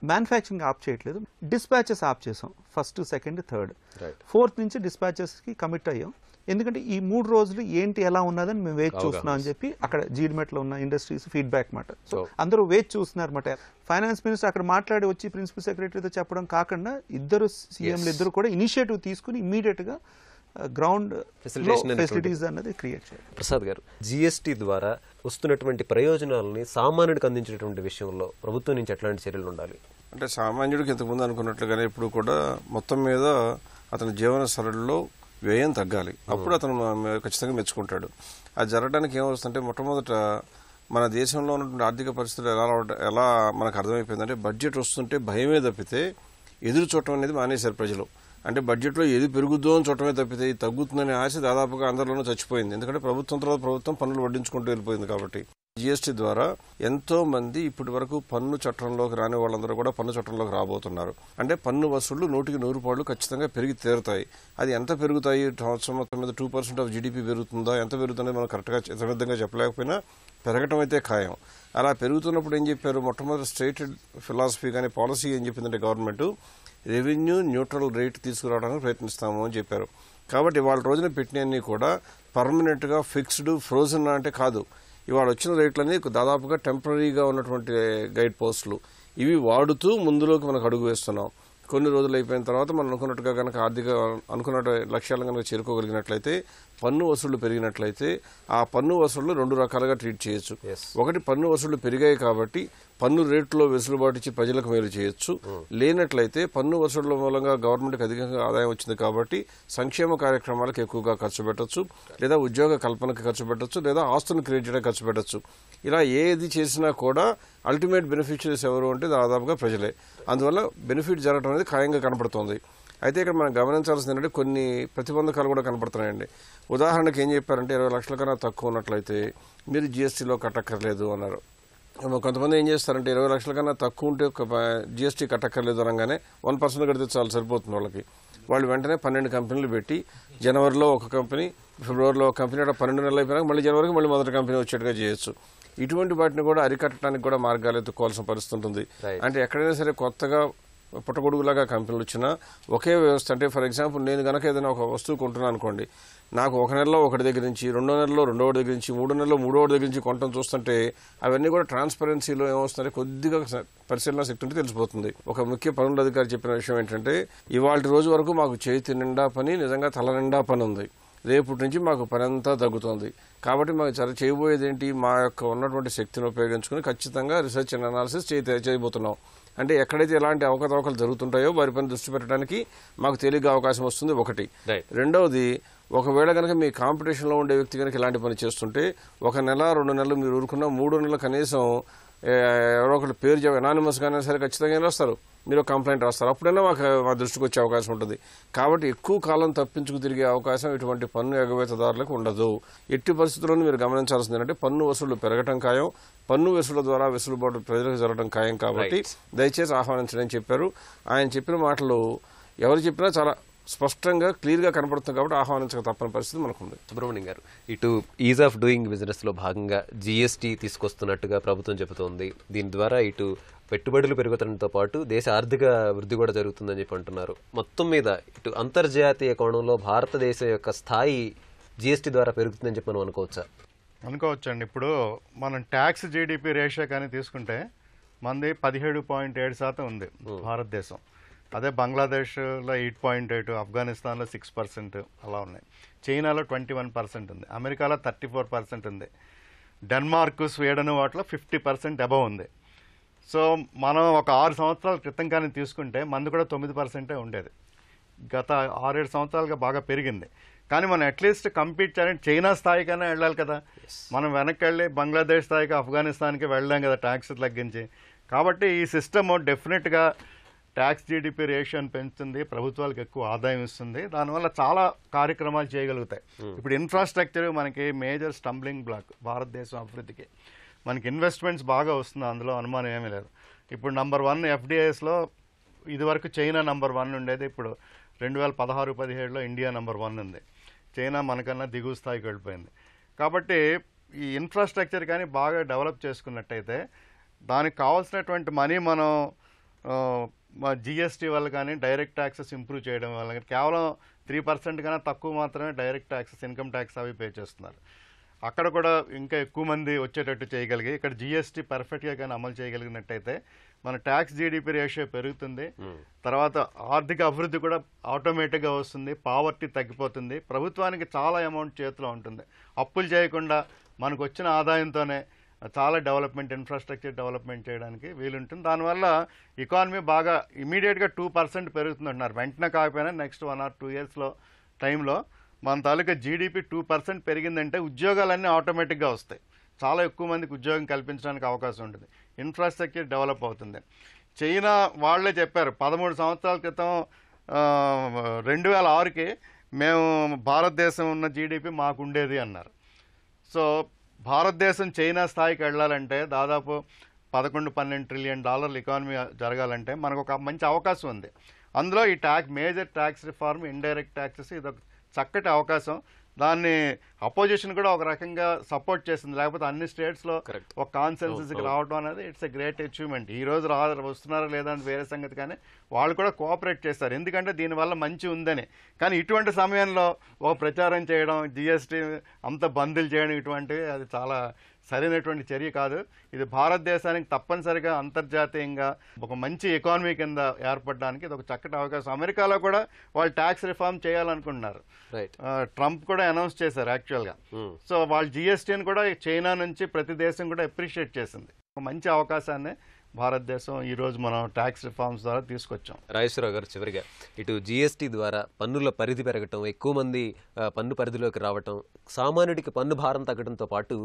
మ్యానుఫ్యాక్చరింగ్ ఆప్ చేయట్లేదు, డిస్పాచెస్ ఆప్ చేసాం. First, second, third, right. Fourth నుంచి డిస్పాచెస్కి కమిట్ అయ్యాం. ఎందుకంటే ఈ 3 రోజులు ఏంటి ఎలా ఉన్నదని మేము వేచి చూస్తున్నాం అని చెప్పి అక్కడ జీడిమెట్లో ఉన్న ఇండస్ట్రీస్ ఫీడ్బ్యాక్ మాట. సో అందరూ వేచి చూస్తున్నారు మాట. ఫైనాన్స్ మినిస్టర్ అక్కడ మాట్లాడి వచ్చి ప్రిన్సిపల్ సెక్రటరీతో చెప్పడం కాకుండా ఇద్దరు సీఎంలు ఇద్దరు కూడా ఇనిషియేటివ్ తీసుకుని ఇమీడియట్ గా గ్రౌండ్ ఫెసిలిటీస్ అన్నది క్రియేట్ చేయాలి. ప్రసాద్ గారు, జిఎస్టీ ద్వారా వస్తున్నటువంటి ప్రయోజనాలని సామాన్యుడికి అందించేటువంటి విషయంలో ప్రభుత్వం నుంచి ఎట్లాంటి చర్యలు ఉండాలి? అంటే సామాన్యుడికి ఇంతకుముందు అనుకున్నట్లుగానే ఇప్పుడు కూడా మొత్తం మీద అతని జీవన సరళిలో వ్యయం తగ్గాలి, అప్పుడు అతను ఖచ్చితంగా మెచ్చుకుంటాడు. అది జరగడానికి ఏమవుతుందంటే మొట్టమొదట మన దేశంలో ఉన్నటువంటి ఆర్థిక పరిస్థితులు ఎలా మనకు అర్థమైపోయిందంటే బడ్జెట్ వస్తుంటే భయమే తప్పితే ఎదురు చూడటం అనేది మానేశారు ప్రజలు. అంటే బడ్జెట్లో ఏది పెరుగుద్దో అని చూడటమే తప్పితే ఇది తగ్గుతుందనే ఆశ దాదాపుగా అందరిలోనూ చచ్చిపోయింది. ఎందుకంటే ప్రభుత్వం తర్వాత ప్రభుత్వం పన్నులు వడ్డించుకుంటూ వెళ్ళిపోయింది. కాబట్టి జీఎస్టీ ద్వారా ఎంతో మంది ఇప్పటి వరకు పన్ను చట్టంలోకి రాని వాళ్ళందరూ కూడా పన్ను చట్టంలోకి రాబోతున్నారు. అంటే పన్ను వసూళ్లు 100% ఖచ్చితంగా పెరిగి తీరుతాయి. అది ఎంత పెరుగుతాయి, సంవత్సరం మొత్తం మీద 2% ఆఫ్ జీడీపీ పెరుగుతుందా, ఎంత పెరుగుతుందో మనం కరెక్ట్గా యథార్థంగా చెప్పలేకపోయినా పెరగటం అయితే ఖాయం. అలా పెరుగుతున్నప్పుడు ఏం చెప్పారు, మొట్టమొదటి స్టేటెడ్ ఫిలాసఫీ కానీ పాలసీ ఏం చెప్పిందంటే గవర్నమెంట్ రెవెన్యూ న్యూట్రల్ రేట్ తీసుకురావడానికి ప్రయత్నిస్తాము అని చెప్పారు. కాబట్టి వాళ్ళ రోజున పెట్టినవన్నీ కూడా పర్మనెంట్గా ఫిక్స్డ్ ఫ్రోజన్ అంటే కాదు. ఇవాళ వచ్చిన రేట్లన్నీ దాదాపుగా టెంపరీగా ఉన్నటువంటి గైడ్ పోస్టులు, ఇవి వాడుతూ ముందులోకి మనకు అడుగు వేస్తున్నాం. కొన్ని రోజులు అయిపోయిన తర్వాత మనం అనుకున్నట్టుగా కనుక ఆర్థిక అనుకున్న లక్ష్యాలను కనుక చేరుకోగలిగినట్లయితే, పన్ను వసూళ్లు పెరిగినట్లయితే ఆ పన్ను వసూళ్లు 2 రకాలుగా ట్రీట్ చేయొచ్చు. ఒకటి, పన్ను వసూళ్లు పెరిగాయి కాబట్టి పన్ను రేట్లో వెసులుబాటు ఇచ్చి ప్రజలకు మేలు చేయొచ్చు. లేనట్లయితే పన్ను వసూళ్ల మూలంగా గవర్నమెంట్కి అధికంగా ఆదాయం వచ్చింది కాబట్టి సంక్షేమ కార్యక్రమాలకు ఎక్కువగా ఖర్చు పెట్టచ్చు, లేదా ఉద్యోగ కల్పనకు ఖర్చు పెట్టచ్చు, లేదా ఆస్తులను క్రియేట్ చేయడానికి ఖర్చు పెట్టచ్చు. ఇలా ఏది చేసినా కూడా అల్టిమేట్ బెనిఫిషరీస్ ఎవరు అంటే దాదాపుగా ప్రజలే. అందువల్ల బెనిఫిట్ జరగడం అనేది ఖాయంగా కనపడుతోంది. అయితే ఇక్కడ మనం గమనించాల్సింది ఏంటంటే కొన్ని ప్రతిబంధకాలు కూడా కనపడుతున్నాయండి. ఉదాహరణకు ఏం చెప్పారంటే 20 లక్షల కన్నా తక్కువ ఉన్నట్లయితే మీరు జీఎస్టీలో కట్టక్కర్లేదు అన్నారు. కొంతమంది ఏం చేస్తారంటే 20 లక్షల కన్నా తక్కువ ఉంటే జీఎస్టీ కట్టక్కర్లేదు అనగానే 1% కడితే చాలు సరిపోతుంది వాళ్ళకి. వాళ్ళు వెంటనే 12 కంపెనీలు పెట్టి జనవరిలో ఒక కంపెనీ, ఫిబ్రవరిలో ఒక కంపెనీ, 12 నెలలు అయిపోయినాక మళ్ళీ జనవరికి మళ్ళీ మొదటి కంపెనీ వచ్చేట్టుగా చేయొచ్చు. ఇటువంటి వాటిని కూడా అరికట్టడానికి కూడా మార్గాలు ఎత్తుకోవాల్సిన పరిస్థితి ఉంటుంది. అంటే ఎక్కడైనా సరే కొత్తగా పుట్టగొడుగులాగా కంపెనీలు వచ్చినా ఒకే వ్యవస్థ. అంటే ఫర్ ఎగ్జాంపుల్ నేను కనుక ఏదైనా ఒక వస్తువు కొంటున్నాను అనుకోండి, నాకు 1 నెలలో ఒకటి దగ్గర నుంచి, 2వ నెలలో 2వ దగ్గర నుంచి, 3వ నెలలో 3వ దగ్గర నుంచి కొనటం చూస్తుంటే అవన్నీ కూడా ట్రాన్స్పరెన్సీలో ఏమొస్తుందంటే కొద్దిగా పరిశీలన శక్తి ఉంటే తెలిసిపోతుంది. ఒక ముఖ్య పన్నుల అధికారి చెప్పిన విషయం ఏంటంటే, ఇవాళ రోజు వరకు మాకు చేతి నిండా పని, నిజంగా తల నిండా పని ఉంది, రేపటి నుంచి మాకు పని అంతా తగ్గుతుంది. కాబట్టి మాకు చేయబోయేది ఏంటి, మా యొక్క ఉన్నటువంటి శక్తిని ఉపయోగించుకుని ఖచ్చితంగా రీసెర్చ్ అండ్ అనాలిసిస్ చేయబోతున్నాం. అంటే ఎక్కడైతే ఎలాంటి అవకతవకలు జరుగుతుంటాయో వారి పైన దృష్టి పెట్టడానికి మాకు తేలిగ్గా అవకాశం వస్తుంది. ఒకటి. రెండవది, ఒకవేళ కనుక మీ కాంపిటీషన్లో ఉండే వ్యక్తి కనుక ఇలాంటి పని చేస్తుంటే 1 నెల 2 నెలలు మీరు ఊరుకున్నా 3వ నెల కనీసం ఎవరో ఒకటి పేరు అనానిమస్ గానే సరే ఖచ్చితంగా ఏం రాస్తారు, మీరు కంప్లైంట్ రాస్తారు, అప్పుడైనా మా దృష్టికి వచ్చే అవకాశం ఉంటుంది. కాబట్టి ఎక్కువ కాలం తప్పించుకు తిరిగే అవకాశం ఇటువంటి పన్ను ఎగవేతదారులకు ఉండదు. ఎట్టి పరిస్థితుల్లోనూ మీరు గమనించాల్సింది ఏంటంటే పన్ను వసూళ్లు పెరగటం ఖాయం, పన్ను వసూళ్ల ద్వారా వెసులుబాటు ప్రజలకు జరగడం ఖాయం. కాబట్టి దయచేసి ఆహ్వానించడని చెప్పారు. ఆయన చెప్పిన మాటలు ఎవరు చెప్పినా చాలా స్పష్టంగా క్లియర్గా కనపడుతుంది. కాబట్టి ఆహ్వానించక తప్పని పరిస్థితి మనకుంది. సుబ్రహ్మణ్యం గారు, ఇటు ఈజ్ ఆఫ్ డూయింగ్ బిజినెస్ లో భాగంగా జీఎస్టీ తీసుకొస్తున్నట్టుగా ప్రభుత్వం చెబుతోంది. దీని ద్వారా ఇటు పెట్టుబడులు పెరుగుతుండటంతో పాటు దేశ ఆర్థిక వృద్ధి కూడా జరుగుతుందని చెప్పి అంటున్నారు. మొత్తం మీద ఇటు అంతర్జాతీయ కోణంలో భారతదేశం యొక్క స్థాయి జీఎస్టీ ద్వారా పెరుగుతుందని చెప్పి మనం అనుకోవచ్చండి. ఇప్పుడు మనం ట్యాక్స్ జీడిపి రేషియో కానీ తీసుకుంటే మనది 17.7% ఉంది భారతదేశం. అదే బంగ్లాదేశ్లో 8.8, ఆఫ్ఘనిస్తాన్లో 6% అలా ఉన్నాయి. చైనాలో 21% ఉంది, అమెరికాలో 34% ఉంది, డెన్మార్క్, స్వీడన్ వాటిలో 50% అబవ్ ఉంది. సో మనం ఒక 6 సంవత్సరాల క్రితం కానీ తీసుకుంటే మనది కూడా 9% ఉండేది. గత 6-7 సంవత్సరాలుగా బాగా పెరిగింది. కానీ మనం అట్లీస్ట్ కంపీట్ చేయాలంటే చైనా స్థాయికైనా వెళ్ళాలి కదా. మనం వెనక్కి వెళ్ళి బంగ్లాదేశ్ స్థాయికి, ఆఫ్ఘనిస్తాన్కి వెళ్ళాం కదా ట్యాక్స్ తగ్గించి. కాబట్టి ఈ సిస్టమ్ డెఫినెట్గా ట్యాక్స్ జీడిపి రేషియోని పెంచుతుంది, ప్రభుత్వాలకు ఎక్కువ ఆదాయం ఇస్తుంది, దానివల్ల చాలా కార్యక్రమాలు చేయగలుగుతాయి. ఇప్పుడు ఇన్ఫ్రాస్ట్రక్చర్ మనకి మేజర్ స్టంబ్లింగ్ బ్లాక్ భారతదేశం అభివృద్ధికి. మనకి ఇన్వెస్ట్మెంట్స్ బాగా వస్తుంది, అందులో అనుమానం ఏమీ లేదు. ఇప్పుడు నంబర్ 1 ఎఫ్డిఐస్లో ఇదివరకు చైనా నంబర్ 1 ఉండేది, ఇప్పుడు 2016-17లో ఇండియా నంబర్ 1 ఉంది. చైనా మనకన్నా దిగువ స్థాయికి వెళ్ళిపోయింది. కాబట్టి ఈ ఇన్ఫ్రాస్ట్రక్చర్ కానీ బాగా డెవలప్ చేసుకున్నట్టయితే దానికి కావాల్సినటువంటి మనీ మనం మా జిఎస్టీ వల్ల కానీ డైరెక్ట్ ట్యాక్సెస్ ఇంప్రూవ్ చేయడం వల్ల కానీ కేవలం 3% కన్నా తక్కువ మాత్రమే డైరెక్ట్ ట్యాక్సెస్ ఇన్కమ్ ట్యాక్స్ అవి పే చేస్తున్నారు. అక్కడ కూడా ఇంకా ఎక్కువ మంది వచ్చేటట్టు చేయగలిగి ఇక్కడ జిఎస్టీ పర్ఫెక్ట్గా కానీ అమలు చేయగలిగినట్టయితే మన ట్యాక్స్ జీడిపి రేషియో పెరుగుతుంది. తర్వాత ఆర్థిక అభివృద్ధి కూడా ఆటోమేటిక్గా వస్తుంది, పావర్టీ తగ్గిపోతుంది, ప్రభుత్వానికి చాలా అమౌంట్ చేతిలో ఉంటుంది. అప్పులు చేయకుండా మనకు వచ్చిన ఆదాయంతోనే చాలా డెవలప్మెంట్ ఇన్ఫ్రాస్ట్రక్చర్ డెవలప్మెంట్ చేయడానికి వీలుంటుంది. దానివల్ల ఎకానమీ బాగా ఇమీడియట్గా 2% పెరుగుతుంది అంటున్నారు. వెంటనే కాకపోయినా నెక్స్ట్ 1 or 2 years టైంలో మన తాలూకా జీడిపి 2% పెరిగిందంటే ఉద్యోగాలన్నీ ఆటోమేటిక్గా వస్తాయి. చాలా ఎక్కువ మందికి ఉద్యోగం కల్పించడానికి అవకాశం ఉంటుంది. ఇన్ఫ్రాస్ట్రక్చర్ డెవలప్ అవుతుంది. చైనా వాళ్లే చెప్పారు 13 సంవత్సరాల క్రితం 2006కి మేము భారతదేశం ఉన్న జీడిపి మాకు ఉండేది అన్నారు. సో భారతదేశం చైనా స్థాయికి వెళ్ళాలంటే దాదాపు $11-12 ట్రిలియన్ ఎకానమీ జరగాలంటే మనకు ఒక మంచి అవకాశం ఉంది. అందులో ఈ major tax reform, indirect taxes ఇది ఒక చక్కటి అవకాశం. దాన్ని అపోజిషన్ కూడా ఒక రకంగా సపోర్ట్ చేసింది. లేకపోతే అన్ని స్టేట్స్లో ఒక కాన్సెన్సస్కి రావడం అనేది ఇట్స్ ఎ గ్రేట్ అచీవ్మెంట్. ఈ రోజు వస్తున్నారా లేదా అని వేరే సంగతి, కానీ వాళ్ళు కూడా కోఆపరేట్ చేస్తారు ఎందుకంటే దీనివల్ల మంచి ఉందని. కానీ ఇటువంటి సమయంలో ఒక ప్రచారం చేయడం, జిఎస్టీ అంత బందీలు చేయడం ఇటువంటివి అది చాలా సరైనటువంటి చర్య కాదు. ఇది భారతదేశానికి తప్పనిసరిగా అంతర్జాతీయంగా ఒక మంచి ఎకానమీ కింద ఏర్పడడానికి ఇది ఒక చక్కటి అవకాశం. అమెరికాలో కూడా వాళ్ళు ట్యాక్స్ రిఫార్మ్ చేయాలనుకుంటున్నారు. ట్రంప్ కూడా అనౌన్స్ చేశారు యాక్చువల్గా. సో వాళ్ళు జిఎస్టీని కూడా చైనా నుంచి ప్రతి దేశం కూడా అప్రిషియేట్ చేసింది. ఒక మంచి అవకాశాన్ని భారతదేశం ఈ రోజు మనం ట్యాక్స్ రిఫార్మ్స్ ద్వారా తీసుకొచ్చాం. రాజేశ్వరరావు గారు, చివరిగా ఇటు జిఎస్టీ ద్వారా పన్నుల పరిధి పెరగటం, ఎక్కువ మంది పన్ను పరిధిలోకి రావటం, సామాన్యుడికి పన్ను భారం తగ్గడంతో పాటు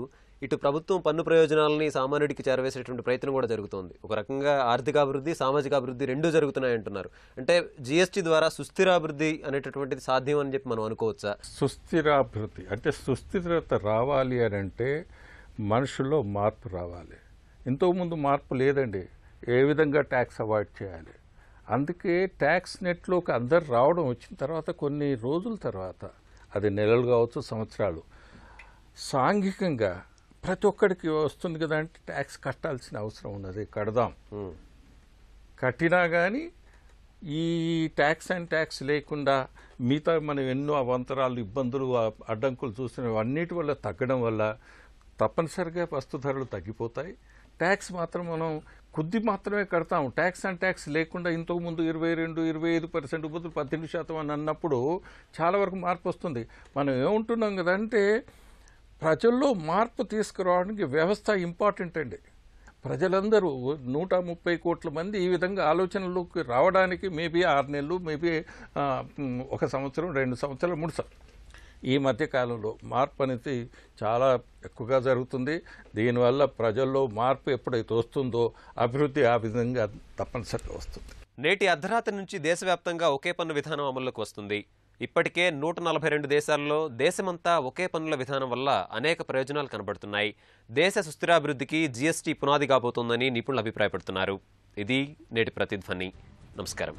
ఇటు ప్రభుత్వం పన్ను ప్రయోజనాలని సామాన్యుడికి చేరవేసేటువంటి ప్రయత్నం కూడా జరుగుతోంది. ఒక రకంగా ఆర్థికాభివృద్ధి, సామాజిక అభివృద్ధి రెండూ జరుగుతున్నాయి అంటున్నారు. అంటే జిఎస్టీ ద్వారా సుస్థిరాభివృద్ధి అనేటటువంటిది సాధ్యం అని చెప్పి మనం అనుకోవచ్చా? సుస్థిరాభివృద్ధి అంటే సుస్థిరత రావాలి అని అంటే మనుషుల్లో మార్పు రావాలి. ఇంతకుముందు మార్పు లేదండి. ఏ విధంగా ట్యాక్స్ అవాయిడ్ చేయాలి, అందుకే ట్యాక్స్ నెట్లోకి అందరు రావడం వచ్చిన తర్వాత కొన్ని రోజుల తర్వాత, అది నెలలు కావచ్చు, సంవత్సరాలు, సాంఘికంగా ప్రతి ఒక్కడికి వస్తుంది కదా అంటే ట్యాక్స్ కట్టాల్సిన అవసరం ఉన్నది. కడదాం. కట్టినా కానీ ఈ ట్యాక్స్ అండ్ ట్యాక్స్ లేకుండా మిగతా మనం ఎన్నో అవంతరాలు, ఇబ్బందులు, అడ్డంకులు చూసిన అన్నిటి వల్ల తగ్గడం వల్ల తప్పనిసరిగా వస్తు ధరలు తగ్గిపోతాయి. ట్యాక్స్ మాత్రం మనం కొద్ది మాత్రమే కడతాం. ట్యాక్స్ అండ్ ట్యాక్స్ లేకుండా ఇంతకుముందు 22-25% బదులు 18% అని అన్నప్పుడు చాలా వరకు మార్పు వస్తుంది. మనం ఏముంటున్నాం కదంటే ప్రజల్లో మార్పు తీసుకురావడానికి వ్యవస్థ ఇంపార్టెంట్ అండి. ప్రజలందరూ 130 కోట్ల మంది ఈ విధంగా ఆలోచనలోకి రావడానికి మేబీ 6 నెలలు, మేబీ 1 సంవత్సరం, 2 సంవత్సరాలు, 3 సంవత్సరాలు ఈ మధ్యకాలంలో మార్పు అనేది చాలా ఎక్కువగా జరుగుతుంది. దీనివల్ల ప్రజల్లో మార్పు ఎప్పుడైతే వస్తుందో అభివృద్ధి ఆ విధంగా తప్పనిసరిగా వస్తుంది. నేటి అర్ధరాత్రి నుంచి దేశవ్యాప్తంగా ఒకే పన్ను విధానం అమల్లోకి వస్తుంది. ఇప్పటికే 142 దేశాల్లో దేశమంతా ఒకే పన్నుల విధానం వల్ల అనేక ప్రయోజనాలు కనబడుతున్నాయి. దేశ సుస్థిరాభివృద్ధికి జిఎస్టీ పునాది కాబోతోందని నిపుణులు అభిప్రాయపడుతున్నారు. ఇది నేటి ప్రతిధ్వని. నమస్కారం.